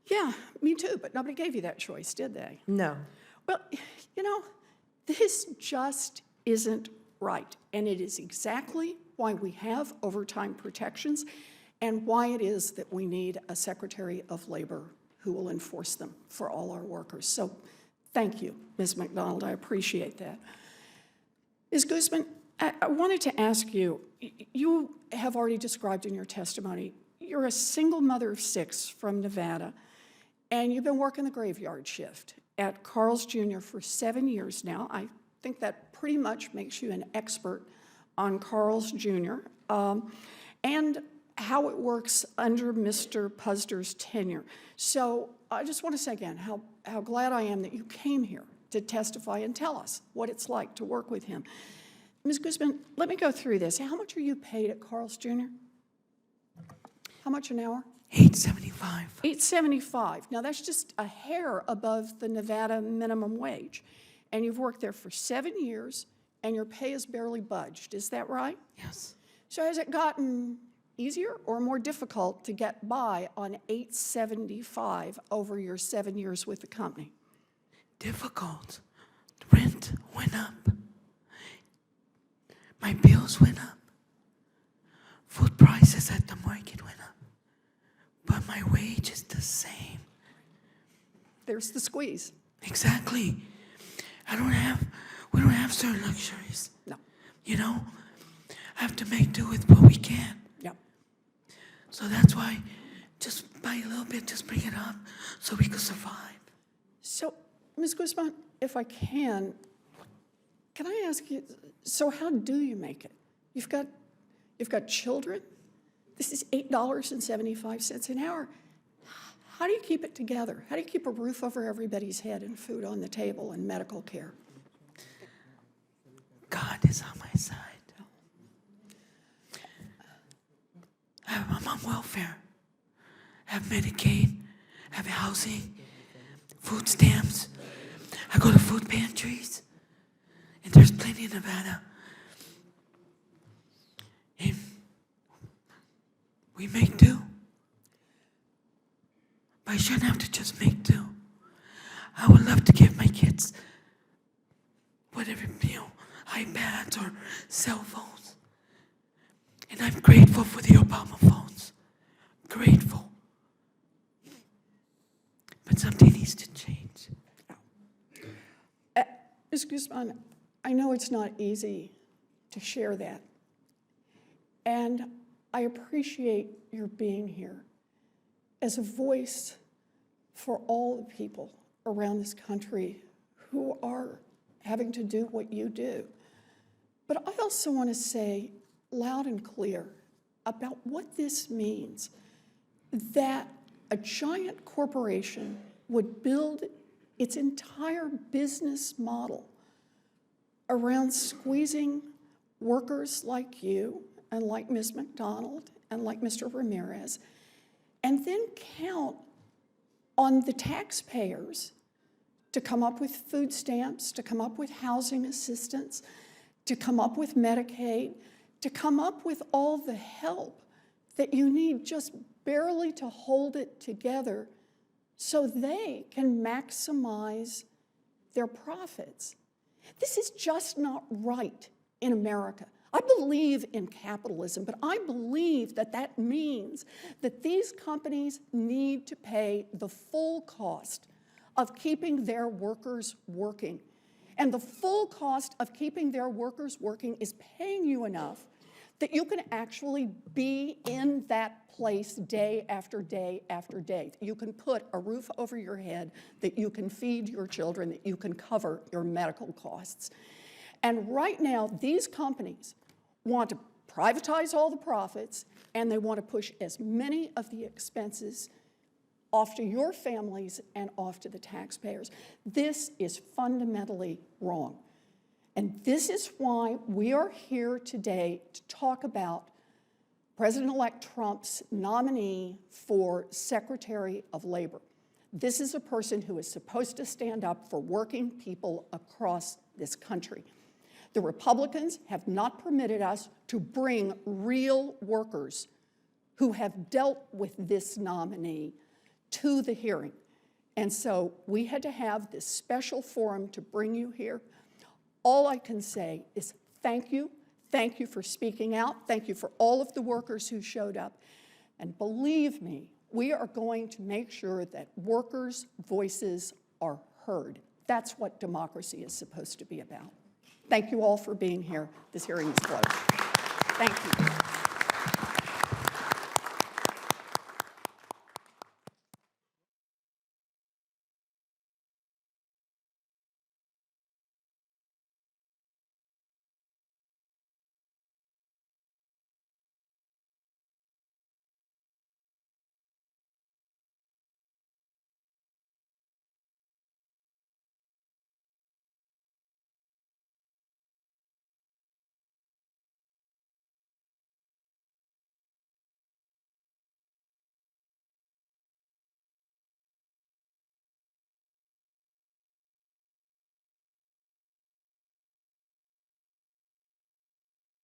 Yeah, me too, but nobody gave you that choice, did they? No. Well, you know, this just isn't right, and it is exactly why we have overtime protections and why it is that we need a Secretary of Labor who will enforce them for all our workers. So thank you, Ms. McDonald. I appreciate that. Ms. Guzman, I wanted to ask you, you have already described in your testimony, you're a single mother of 6 from Nevada, and you've been working the graveyard shift at Carl's Jr. for 7 years now. I think that pretty much makes you an expert on Carl's Jr. And how it works under Mr. Puzder's tenure. So I just want to say again how glad I am that you came here to testify and tell us what it's like to work with him. Ms. Guzman, let me go through this. How much are you paid at Carl's Jr.? How much an hour? $8.75. $8.75. Now, that's just a hair above the Nevada minimum wage. And you've worked there for 7 years, and your pay is barely budged. Is that right? Yes. So has it gotten easier or more difficult to get by on $8.75 over your 7 years with the company? Difficult. The rent went up. My bills went up. Food prices at the market went up. But my wage is the same. There's the squeeze. Exactly. We don't have certain luxuries. No. You know, I have to make do with what we can. Yep. So that's why just buy a little bit, just bring it up so we can survive. So, Ms. Guzman, if I can I ask you, so how do you make it? You've got children. This is $8.75 an hour. How do you keep it together? How do you keep a roof over everybody's head and food on the table and medical care? God is on my side. I'm on welfare. I have Medicaid, I have housing, food stamps. I go to food pantries, and there's plenty in Nevada. And we make do. But I shouldn't have to just make do. I would love to give my kids whatever, iPads or cell phones. And I'm grateful for the Obama phones. Grateful. But something needs to change. Ms. Guzman, I know it's not easy to share that. And I appreciate your being here as a voice for all the people around this country who are having to do what you do. But I also want to say loud and clear about what this means, that a giant corporation would build its entire business model around squeezing workers like you and like Ms. McDonald and like Mr. Ramirez, and then count on the taxpayers to come up with food stamps, to come up with housing assistance, to come up with Medicaid, to come up with all the help that you need just barely to hold it together so they can maximize their profits. This is just not right in America. I believe in capitalism, but I believe that that means that these companies need to pay the full cost of keeping their workers working. And the full cost of keeping their workers working is paying you enough that you can actually be in that place day after day after day. You can put a roof over your head, that you can feed your children, that you can cover your medical costs. And right now, these companies want to privatize all the profits, and they want to push as many of the expenses off to your families and off to the taxpayers. This is fundamentally wrong. And this is why we are here today to talk about President-elect Trump's nominee for Secretary of Labor. This is a person who is supposed to stand up for working people across this country. The Republicans have not permitted us to bring real workers who have dealt with this nominee to the hearing. And so we had to have this special forum to bring you here. All I can say is thank you. Thank you for speaking out. Thank you for all of the workers who showed up. And believe me, we are going to make sure that workers' voices are heard. That's what democracy is supposed to be about. Thank you all for being here. This hearing is closed. Thank you.